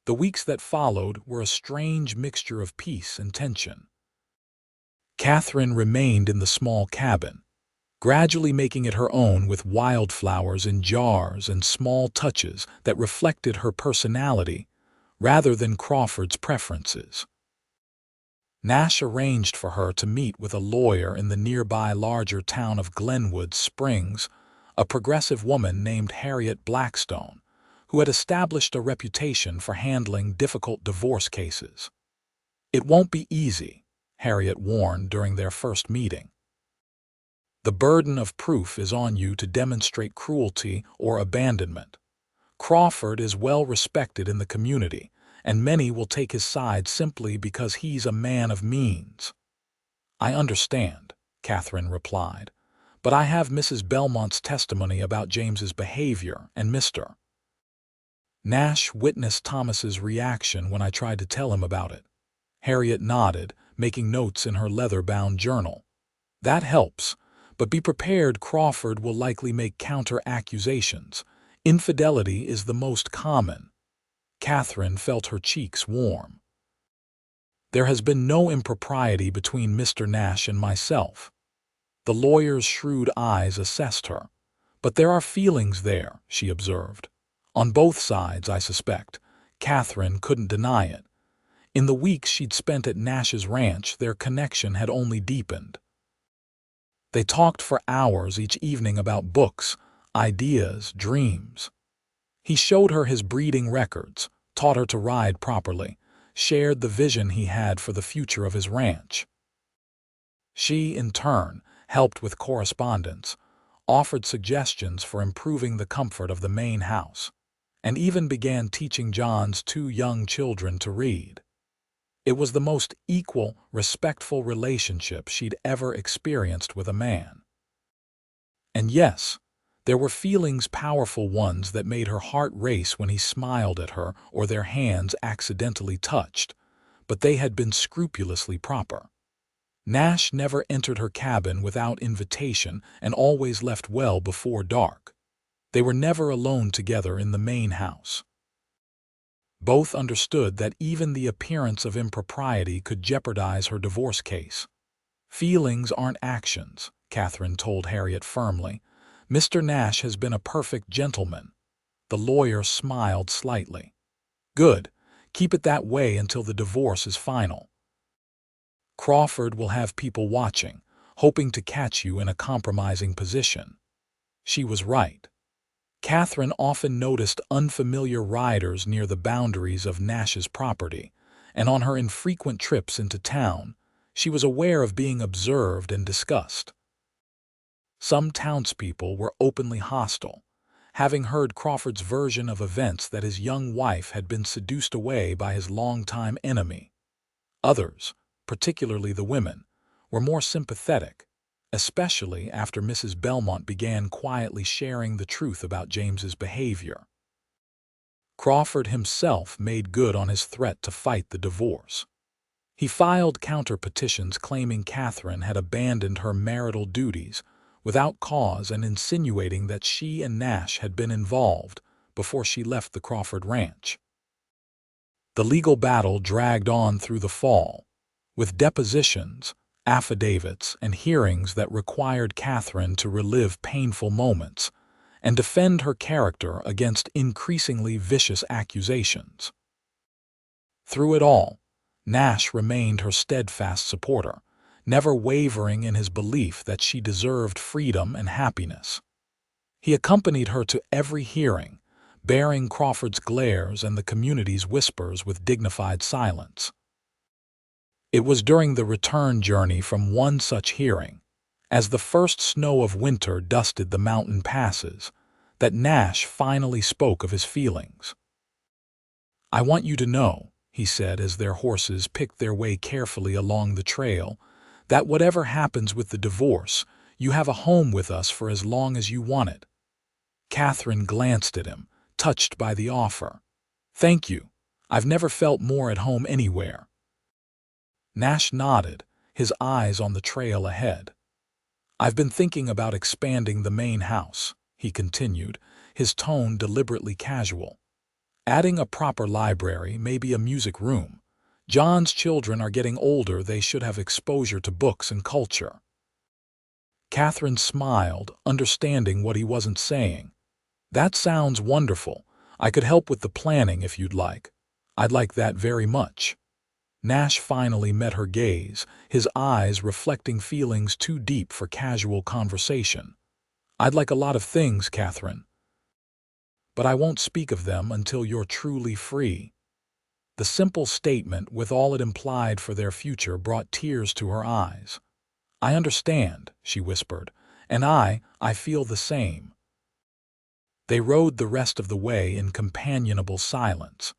The weeks that followed were a strange mixture of peace and tension. Katherine remained in the small cabin, gradually making it her own with wildflowers in jars and small touches that reflected her personality rather than Crawford's preferences. Nash arranged for her to meet with a lawyer in the nearby larger town of Glenwood Springs, a progressive woman named Harriet Blackstone, who had established a reputation for handling difficult divorce cases. It won't be easy, Harriet warned during their first meeting. The burden of proof is on you to demonstrate cruelty or abandonment. Crawford is well respected in the community, and many will take his side simply because he's a man of means. I understand, Katherine replied, but I have Mrs. Belmont's testimony about James's behavior and Mr. Nash witnessed Thomas's reaction when I tried to tell him about it. Harriet nodded, making notes in her leather-bound journal. That helps, but be prepared. Crawford will likely make counter-accusations. Infidelity is the most common. Katherine felt her cheeks warm. There has been no impropriety between Mr. Nash and myself. The lawyer's shrewd eyes assessed her. But there are feelings there, she observed. On both sides, I suspect. Katherine couldn't deny it. In the weeks she'd spent at Nash's ranch, their connection had only deepened. They talked for hours each evening about books, ideas, dreams. He showed her his breeding records, taught her to ride properly, shared the vision he had for the future of his ranch. She, in turn, helped with correspondence, offered suggestions for improving the comfort of the main house, and even began teaching John's two young children to read. It was the most equal, respectful relationship she'd ever experienced with a man. And yes, there were feelings, powerful ones, that made her heart race when he smiled at her or their hands accidentally touched, but they had been scrupulously proper. Nash never entered her cabin without invitation and always left well before dark. They were never alone together in the main house. Both understood that even the appearance of impropriety could jeopardize her divorce case. "Feelings aren't actions," Katherine told Harriet firmly. "Mr. Nash has been a perfect gentleman." The lawyer smiled slightly. "Good. Keep it that way until the divorce is final. Crawford will have people watching, hoping to catch you in a compromising position." She was right. Katherine often noticed unfamiliar riders near the boundaries of Nash's property, and on her infrequent trips into town, she was aware of being observed and discussed. Some townspeople were openly hostile, having heard Crawford's version of events that his young wife had been seduced away by his longtime enemy. Others, particularly the women, were more sympathetic, especially after Mrs. Belmont began quietly sharing the truth about James's behavior. Crawford himself made good on his threat to fight the divorce. He filed counter-petitions claiming Katherine had abandoned her marital duties without cause and insinuating that she and Nash had been involved before she left the Crawford ranch. The legal battle dragged on through the fall, with depositions, affidavits, and hearings that required Katherine to relive painful moments and defend her character against increasingly vicious accusations. Through it all, Nash remained her steadfast supporter, never wavering in his belief that she deserved freedom and happiness. He accompanied her to every hearing, bearing Crawford's glares and the community's whispers with dignified silence. It was during the return journey from one such hearing, as the first snow of winter dusted the mountain passes, that Nash finally spoke of his feelings. "I want you to know," he said as their horses picked their way carefully along the trail, "that whatever happens with the divorce, you have a home with us for as long as you want it." Katherine glanced at him, touched by the offer. "Thank you. I've never felt more at home anywhere." Nash nodded, his eyes on the trail ahead. "I've been thinking about expanding the main house," he continued, his tone deliberately casual. "Adding a proper library, maybe a music room. John's children are getting older, they should have exposure to books and culture." Katherine smiled, understanding what he wasn't saying. "That sounds wonderful. I could help with the planning if you'd like." "I'd like that very much." Nash finally met her gaze, his eyes reflecting feelings too deep for casual conversation. "I'd like a lot of things, Katherine. But I won't speak of them until you're truly free." The simple statement, with all it implied for their future, brought tears to her eyes. "I understand," she whispered, "and I feel the same." They rode the rest of the way in companionable silence,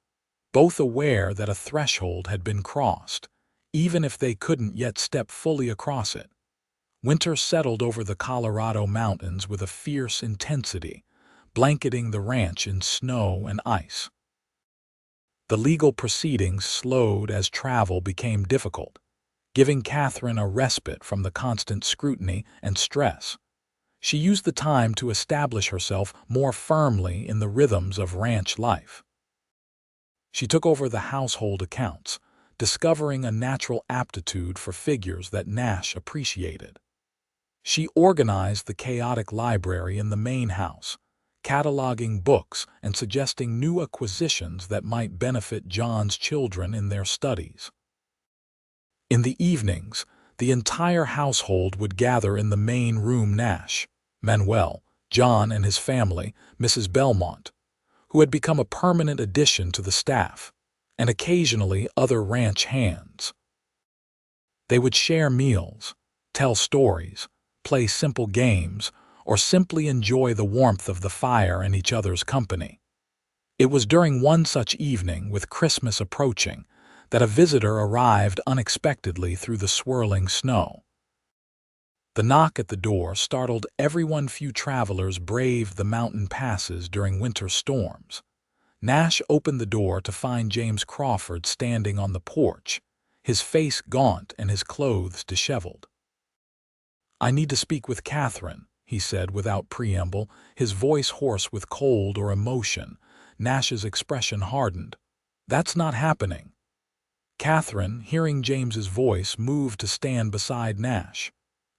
both aware that a threshold had been crossed, even if they couldn't yet step fully across it. Winter settled over the Colorado mountains with a fierce intensity, blanketing the ranch in snow and ice. The legal proceedings slowed as travel became difficult, giving Katherine a respite from the constant scrutiny and stress. She used the time to establish herself more firmly in the rhythms of ranch life. She took over the household accounts, discovering a natural aptitude for figures that Nash appreciated. She organized the chaotic library in the main house, cataloging books and suggesting new acquisitions that might benefit John's children in their studies. In the evenings, The entire household would gather in the main room. Nash, Manuel, John and his family, Mrs. Belmont, who had become a permanent addition to the staff, and occasionally other ranch hands. They would share meals, tell stories, play simple games, or simply enjoy the warmth of the fire and each other's company. It was during one such evening, with Christmas approaching, that a visitor arrived unexpectedly through the swirling snow. The knock at the door startled everyone. Few travelers braved the mountain passes during winter storms. Nash opened the door to find James Crawford standing on the porch, his face gaunt and his clothes disheveled. "I need to speak with Katherine," he said without preamble, his voice hoarse with cold or emotion. Nash's expression hardened. "That's not happening." Katherine, hearing James's voice, moved to stand beside Nash.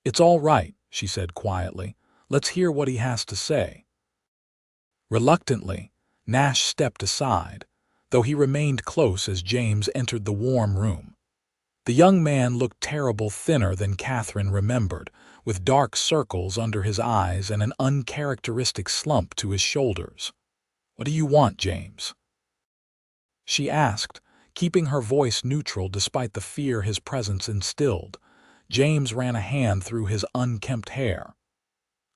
"It's all right," she said quietly. "Let's hear what he has to say." Reluctantly, Nash stepped aside, though he remained close as James entered the warm room. The young man looked terrible, thinner than Katherine remembered, with dark circles under his eyes and an uncharacteristic slump to his shoulders. "What do you want, James?" she asked, keeping her voice neutral despite the fear his presence instilled. James ran a hand through his unkempt hair.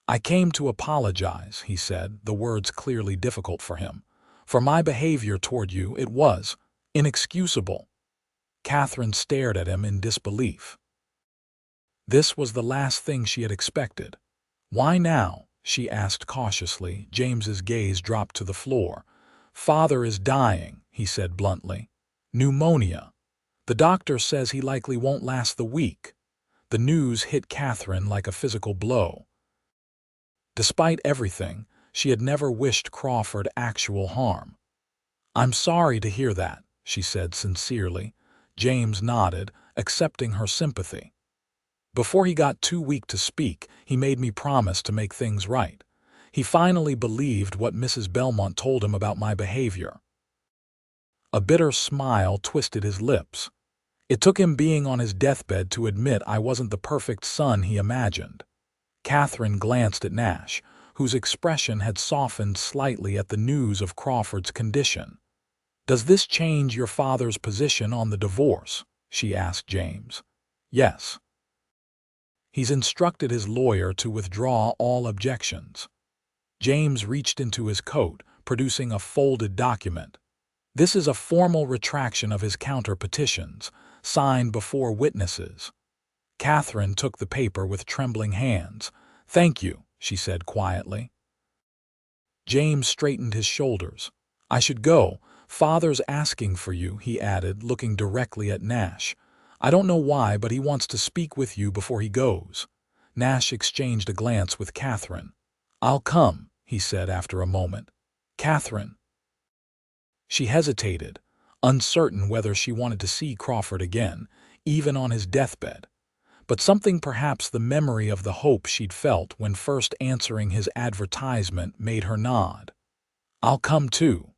"I came to apologize," he said, the words clearly difficult for him. "For my behavior toward you, it was inexcusable." Katherine stared at him in disbelief. This was the last thing she had expected. "Why now?" she asked cautiously. James's gaze dropped to the floor. "Father is dying," he said bluntly. "Pneumonia. The doctor says he likely won't last the week." The news hit Katherine like a physical blow. Despite everything, she had never wished Crawford actual harm. "I'm sorry to hear that," she said sincerely. James nodded, accepting her sympathy. "Before he got too weak to speak, he made me promise to make things right. He finally believed what Mrs. Belmont told him about my behavior." A bitter smile twisted his lips. "It took him being on his deathbed to admit I wasn't the perfect son he imagined." Katherine glanced at Nash, whose expression had softened slightly at the news of Crawford's condition. "Does this change your father's position on the divorce?" she asked James. "Yes. He's instructed his lawyer to withdraw all objections." James reached into his coat, producing a folded document. "This is a formal retraction of his counter-petitions, signed before witnesses." Katherine took the paper with trembling hands. "Thank you," she said quietly. James straightened his shoulders. "I should go. Father's asking for you," he added, looking directly at Nash. "I don't know why, but he wants to speak with you before he goes." Nash exchanged a glance with Katherine. "I'll come," he said after a moment. "Katherine." She hesitated, uncertain whether she wanted to see Crawford again, even on his deathbed. But something, perhaps the memory of the hope she'd felt when first answering his advertisement, made her nod. "I'll come too."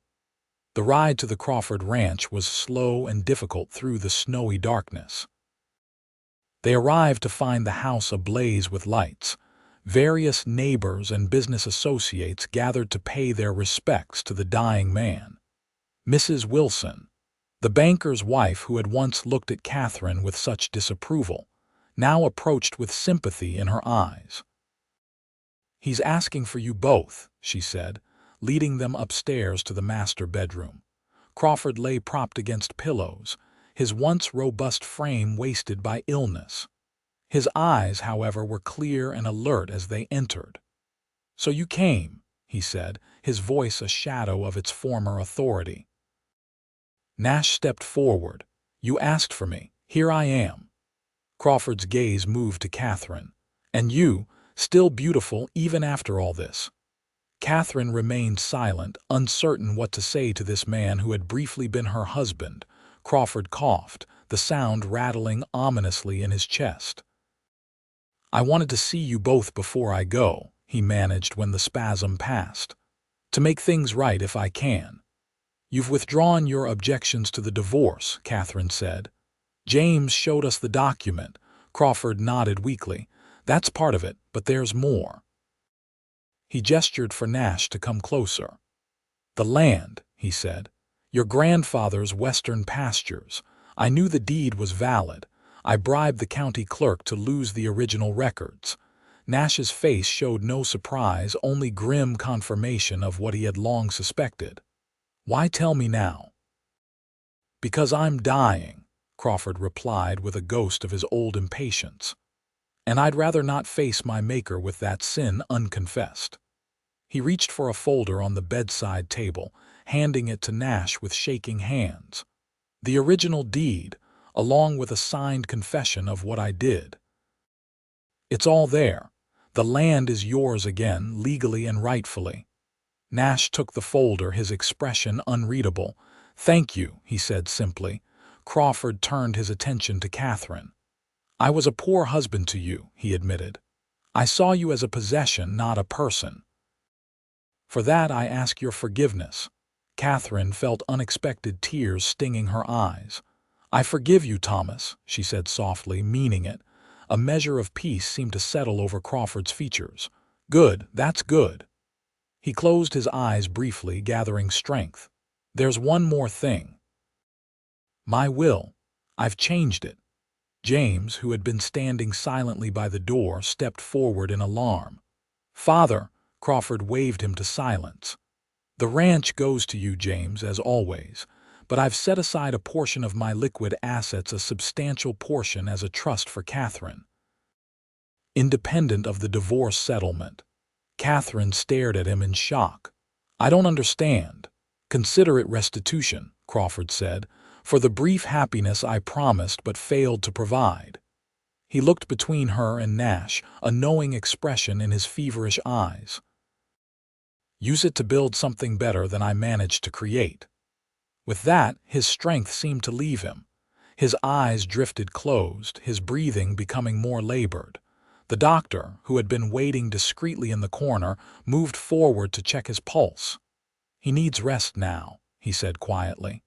The ride to the Crawford ranch was slow and difficult through the snowy darkness. They arrived to find the house ablaze with lights. Various neighbors and business associates gathered to pay their respects to the dying man. Mrs. Wilson, the banker's wife who had once looked at Katherine with such disapproval, now approached with sympathy in her eyes. "He's asking for you both," she said, leading them upstairs to the master bedroom. Crawford lay propped against pillows, his once robust frame wasted by illness. His eyes, however, were clear and alert as they entered. "So you came," he said, his voice a shadow of its former authority. Nash stepped forward. "You asked for me. Here I am." Crawford's gaze moved to Katherine. "And you, still beautiful even after all this." Katherine remained silent, uncertain what to say to this man who had briefly been her husband. Crawford coughed, the sound rattling ominously in his chest. "I wanted to see you both before I go," he managed when the spasm passed. "To make things right if I can." "You've withdrawn your objections to the divorce," Katherine said. "James showed us the document." Crawford nodded weakly. That's part of it, but there's more. He gestured for Nash to come closer. The land, he said. Your grandfather's western pastures. I knew the deed was valid. I bribed the county clerk to lose the original records. Nash's face showed no surprise, only grim confirmation of what he had long suspected. Why tell me now? Because I'm dying, Crawford replied with a ghost of his old impatience. And I'd rather not face my maker with that sin unconfessed. He reached for a folder on the bedside table, handing it to Nash with shaking hands. The original deed, along with a signed confession of what I did. It's all there. The land is yours again, legally and rightfully. Nash took the folder, his expression unreadable. Thank you, he said simply. Crawford turned his attention to Katherine. I was a poor husband to you, he admitted. I saw you as a possession, not a person. For that I ask your forgiveness. Katherine felt unexpected tears stinging her eyes. I forgive you, Thomas, she said softly, meaning it. A measure of peace seemed to settle over Crawford's features. Good, that's good. He closed his eyes briefly, gathering strength. There's one more thing. My will. I've changed it. James, who had been standing silently by the door, stepped forward in alarm. Father, Crawford waved him to silence. The ranch goes to you, James, as always, but I've set aside a portion of my liquid assets, a substantial portion, as a trust for Katherine. Independent of the divorce settlement. Katherine stared at him in shock. I don't understand. Consider it restitution, Crawford said, for the brief happiness I promised but failed to provide. He looked between her and Nash, a knowing expression in his feverish eyes. Use it to build something better than I managed to create. With that, his strength seemed to leave him. His eyes drifted closed, his breathing becoming more labored. The doctor, who had been waiting discreetly in the corner, moved forward to check his pulse. He needs rest now, he said quietly.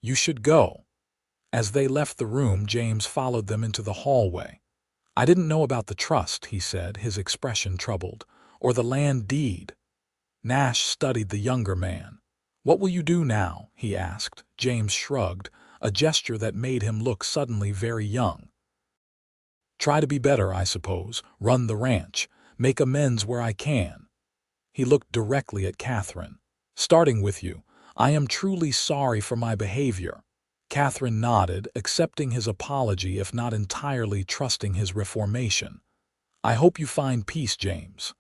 You should go. As they left the room, James followed them into the hallway. I didn't know about the trust, he said, his expression troubled, or the land deed. Nash studied the younger man. What will you do now? He asked. James shrugged, a gesture that made him look suddenly very young. Try to be better, I suppose, run the ranch, make amends where I can. He looked directly at Katherine. Starting with you, I am truly sorry for my behavior. Katherine nodded, accepting his apology if not entirely trusting his reformation. I hope you find peace, James.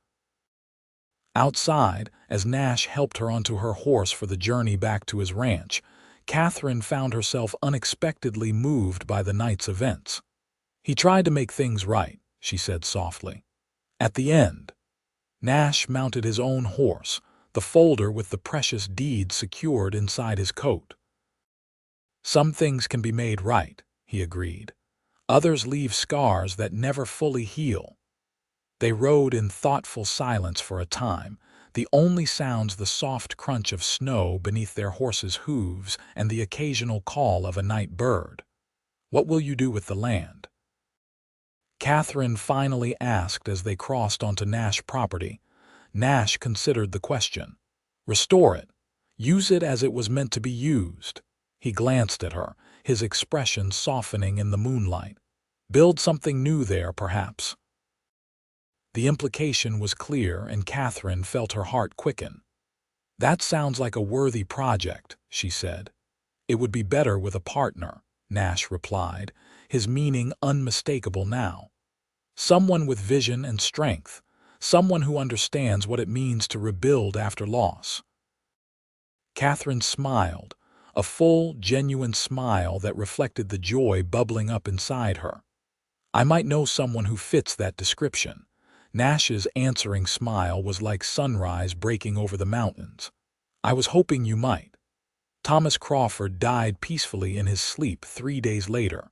Outside, as Nash helped her onto her horse for the journey back to his ranch, Katherine found herself unexpectedly moved by the night's events. He tried to make things right, she said softly. At the end, Nash mounted his own horse, the folder with the precious deed secured inside his coat. Some things can be made right, he agreed. Others leave scars that never fully heal. They rode in thoughtful silence for a time, the only sounds the soft crunch of snow beneath their horses' hooves and the occasional call of a night bird. What will you do with the land? Katherine finally asked as they crossed onto Nash property. Nash considered the question. Restore it. Use it as it was meant to be used. He glanced at her, his expression softening in the moonlight. Build something new there, perhaps. The implication was clear, and Katherine felt her heart quicken. That sounds like a worthy project, she said. It would be better with a partner, Nash replied, his meaning unmistakable now. Someone with vision and strength, someone who understands what it means to rebuild after loss. Katherine smiled, a full, genuine smile that reflected the joy bubbling up inside her. I might know someone who fits that description. Nash's answering smile was like sunrise breaking over the mountains. I was hoping you might. Thomas Crawford died peacefully in his sleep 3 days later.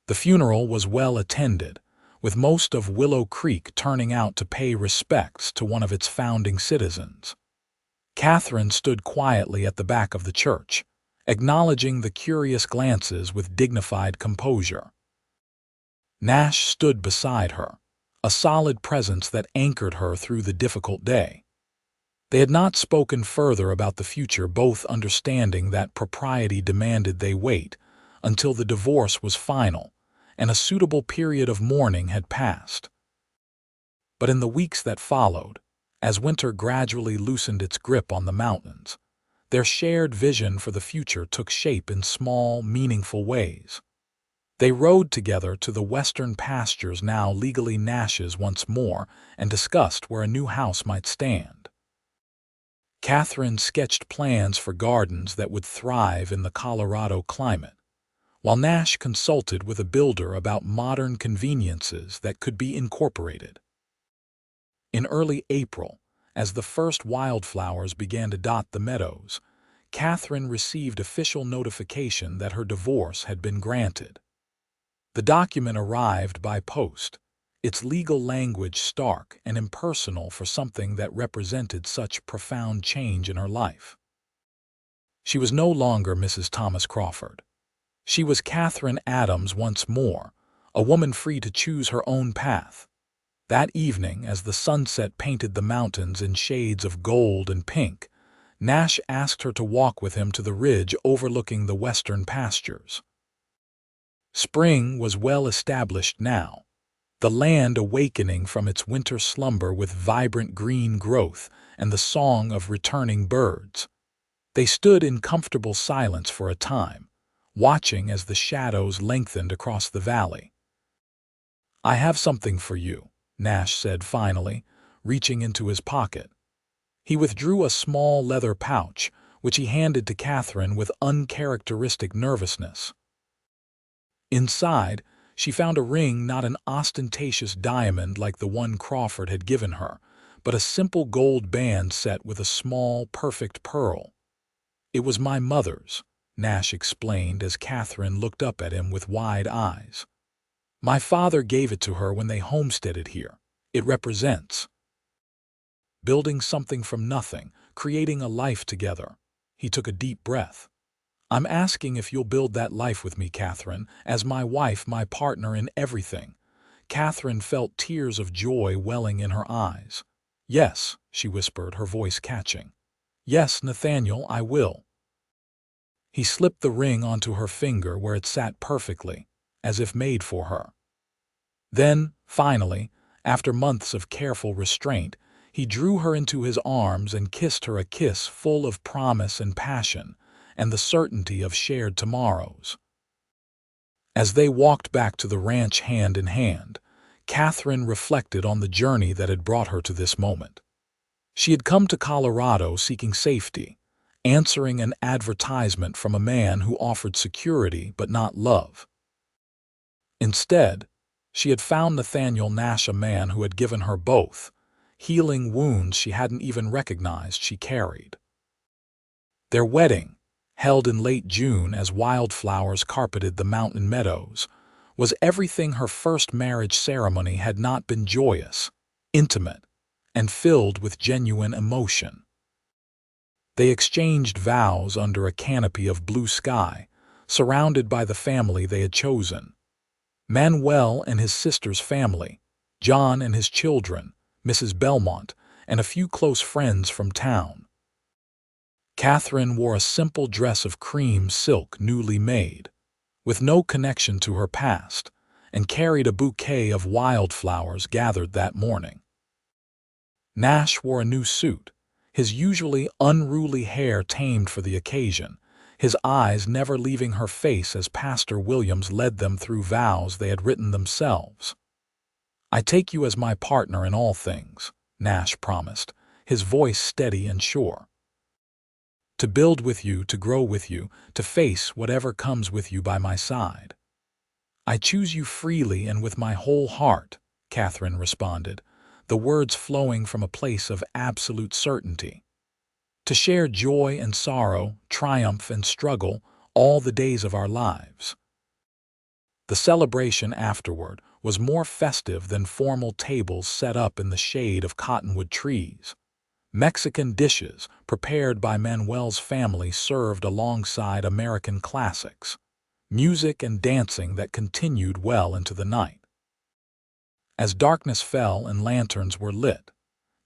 The funeral was well attended, with most of Willow Creek turning out to pay respects to one of its founding citizens. Katherine stood quietly at the back of the church, acknowledging the curious glances with dignified composure. Nash stood beside her, a solid presence that anchored her through the difficult day. They had not spoken further about the future, both understanding that propriety demanded they wait until the divorce was final and a suitable period of mourning had passed. But in the weeks that followed, as winter gradually loosened its grip on the mountains, their shared vision for the future took shape in small, meaningful ways. They rode together to the western pastures, now legally Nash's once more, and discussed where a new house might stand. Katherine sketched plans for gardens that would thrive in the Colorado climate, while Nash consulted with a builder about modern conveniences that could be incorporated. In early April, as the first wildflowers began to dot the meadows, Katherine received official notification that her divorce had been granted. The document arrived by post, its legal language stark and impersonal for something that represented such profound change in her life. She was no longer Mrs. Thomas Crawford. She was Katherine Adams once more, a woman free to choose her own path. That evening, as the sunset painted the mountains in shades of gold and pink, Nash asked her to walk with him to the ridge overlooking the western pastures. Spring was well established now, the land awakening from its winter slumber with vibrant green growth and the song of returning birds. They stood in comfortable silence for a time, watching as the shadows lengthened across the valley. "I have something for you," Nash said finally, reaching into his pocket. He withdrew a small leather pouch, which he handed to Katherine with uncharacteristic nervousness. Inside, she found a ring, not an ostentatious diamond like the one Crawford had given her, but a simple gold band set with a small, perfect pearl. "It was my mother's," Nash explained as Katherine looked up at him with wide eyes. "My father gave it to her when they homesteaded here. It represents building something from nothing, creating a life together." He took a deep breath. "I'm asking if you'll build that life with me, Katherine, as my wife, my partner in everything." Katherine felt tears of joy welling in her eyes. "Yes," she whispered, her voice catching. "Yes, Nathaniel, I will." He slipped the ring onto her finger where it sat perfectly, as if made for her. Then, finally, after months of careful restraint, he drew her into his arms and kissed her, a kiss full of promise and passion, and the certainty of shared tomorrows. As they walked back to the ranch hand in hand, Katherine reflected on the journey that had brought her to this moment. She had come to Colorado seeking safety, answering an advertisement from a man who offered security but not love. Instead, she had found Nathaniel Nash, a man who had given her both, healing wounds she hadn't even recognized she carried. Their wedding, held in late June as wildflowers carpeted the mountain meadows, was everything her first marriage ceremony had not been: joyous, intimate, and filled with genuine emotion. They exchanged vows under a canopy of blue sky, surrounded by the family they had chosen. Manuel and his sister's family, John and his children, Mrs. Belmont, and a few close friends from town. Katherine wore a simple dress of cream silk, newly made, with no connection to her past, and carried a bouquet of wildflowers gathered that morning. Nash wore a new suit, his usually unruly hair tamed for the occasion, his eyes never leaving her face as Pastor Williams led them through vows they had written themselves. "I take you as my partner in all things," Nash promised, his voice steady and sure. "To build with you, to grow with you, to face whatever comes with you by my side." "I choose you freely and with my whole heart," Katherine responded, the words flowing from a place of absolute certainty. "To share joy and sorrow, triumph and struggle, all the days of our lives." The celebration afterward was more festive than formal tables set up in the shade of cottonwood trees. Mexican dishes, prepared by Manuel's family, served alongside American classics. Music and dancing that continued well into the night. As darkness fell and lanterns were lit,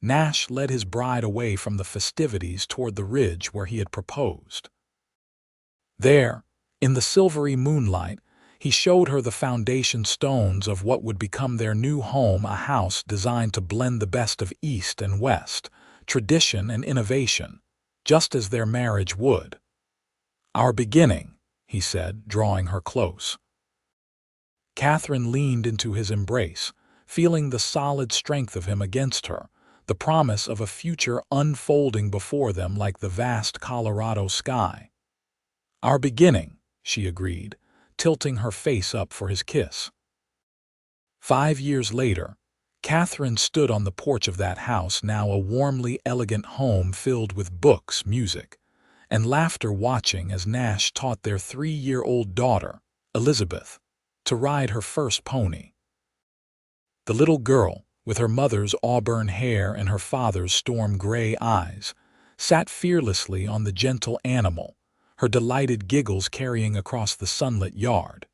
Nash led his bride away from the festivities toward the ridge where he had proposed. There, in the silvery moonlight, he showed her the foundation stones of what would become their new home, a house designed to blend the best of East and West, tradition and innovation, just as their marriage would. "Our beginning," he said, drawing her close. Katherine leaned into his embrace, feeling the solid strength of him against her, the promise of a future unfolding before them like the vast Colorado sky. "Our beginning," she agreed, tilting her face up for his kiss. 5 years later, Katherine stood on the porch of that house, now a warmly elegant home filled with books, music, and laughter, watching as Nash taught their 3-year-old daughter, Elizabeth, to ride her first pony. The little girl, with her mother's auburn hair and her father's storm-gray eyes, sat fearlessly on the gentle animal, her delighted giggles carrying across the sunlit yard.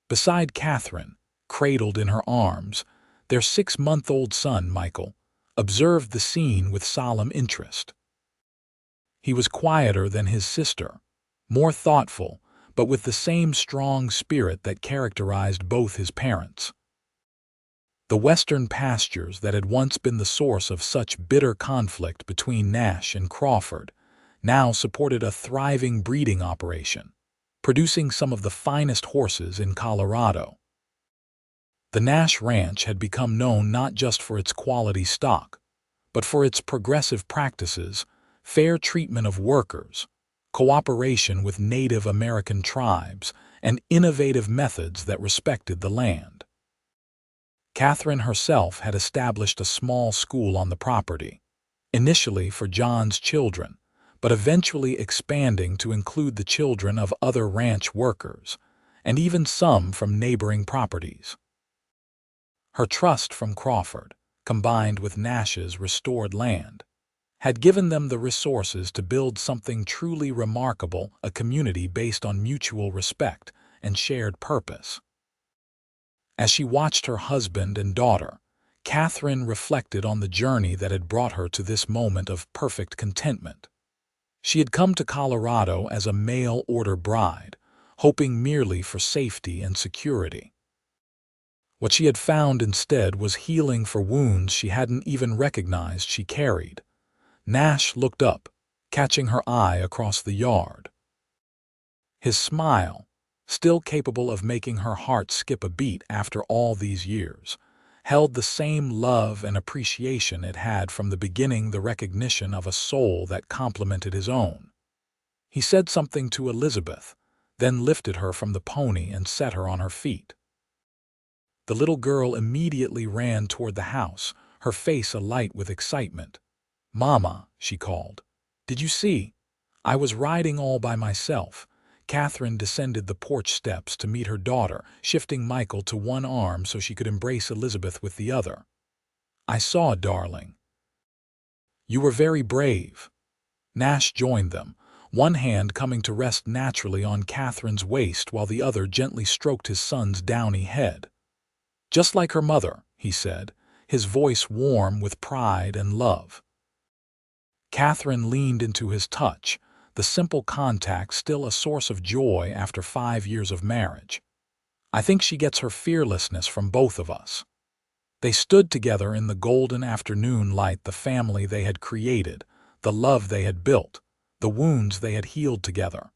Beside Katherine, cradled in her arms, their 6-month-old son, Michael, observed the scene with solemn interest. He was quieter than his sister, more thoughtful, but with the same strong spirit that characterized both his parents. The western pastures that had once been the source of such bitter conflict between Nash and Crawford now supported a thriving breeding operation, producing some of the finest horses in Colorado. The Nash Ranch had become known not just for its quality stock, but for its progressive practices, fair treatment of workers, cooperation with Native American tribes, and innovative methods that respected the land. Katherine herself had established a small school on the property, initially for John's children, but eventually expanding to include the children of other ranch workers, and even some from neighboring properties. Her trust from Crawford, combined with Nash's restored land, had given them the resources to build something truly remarkable, a community based on mutual respect and shared purpose. As she watched her husband and daughter, Katherine reflected on the journey that had brought her to this moment of perfect contentment. She had come to Colorado as a mail-order bride, hoping merely for safety and security. What she had found instead was healing for wounds she hadn't even recognized she carried. Nash looked up, catching her eye across the yard. His smile, still capable of making her heart skip a beat after all these years, held the same love and appreciation it had from the beginning, the recognition of a soul that complemented his own. He said something to Elizabeth, then lifted her from the pony and set her on her feet. The little girl immediately ran toward the house, her face alight with excitement. "Mama," she called, "did you see? I was riding all by myself." Katherine descended the porch steps to meet her daughter, shifting Michael to one arm so she could embrace Elizabeth with the other. "I saw, darling. You were very brave." Nash joined them, one hand coming to rest naturally on Katherine's waist while the other gently stroked his son's downy head. "Just like her mother," he said, his voice warm with pride and love. Katherine leaned into his touch, the simple contact still a source of joy after 5 years of marriage. "I think she gets her fearlessness from both of us." They stood together in the golden afternoon light, the family they had created, the love they had built, the wounds they had healed together.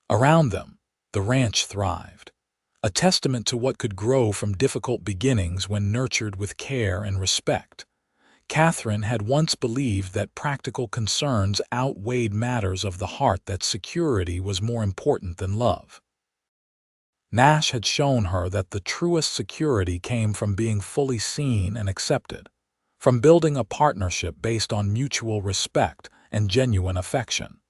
Around them, the ranch thrived, a testament to what could grow from difficult beginnings when nurtured with care and respect. Katherine had once believed that practical concerns outweighed matters of the heart, that security was more important than love. Nash had shown her that the truest security came from being fully seen and accepted, from building a partnership based on mutual respect and genuine affection.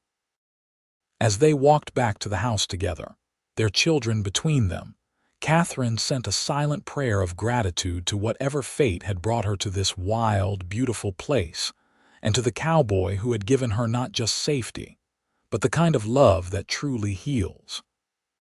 As they walked back to the house together, their children between them, Katherine sent a silent prayer of gratitude to whatever fate had brought her to this wild, beautiful place, and to the cowboy who had given her not just safety, but the kind of love that truly heals.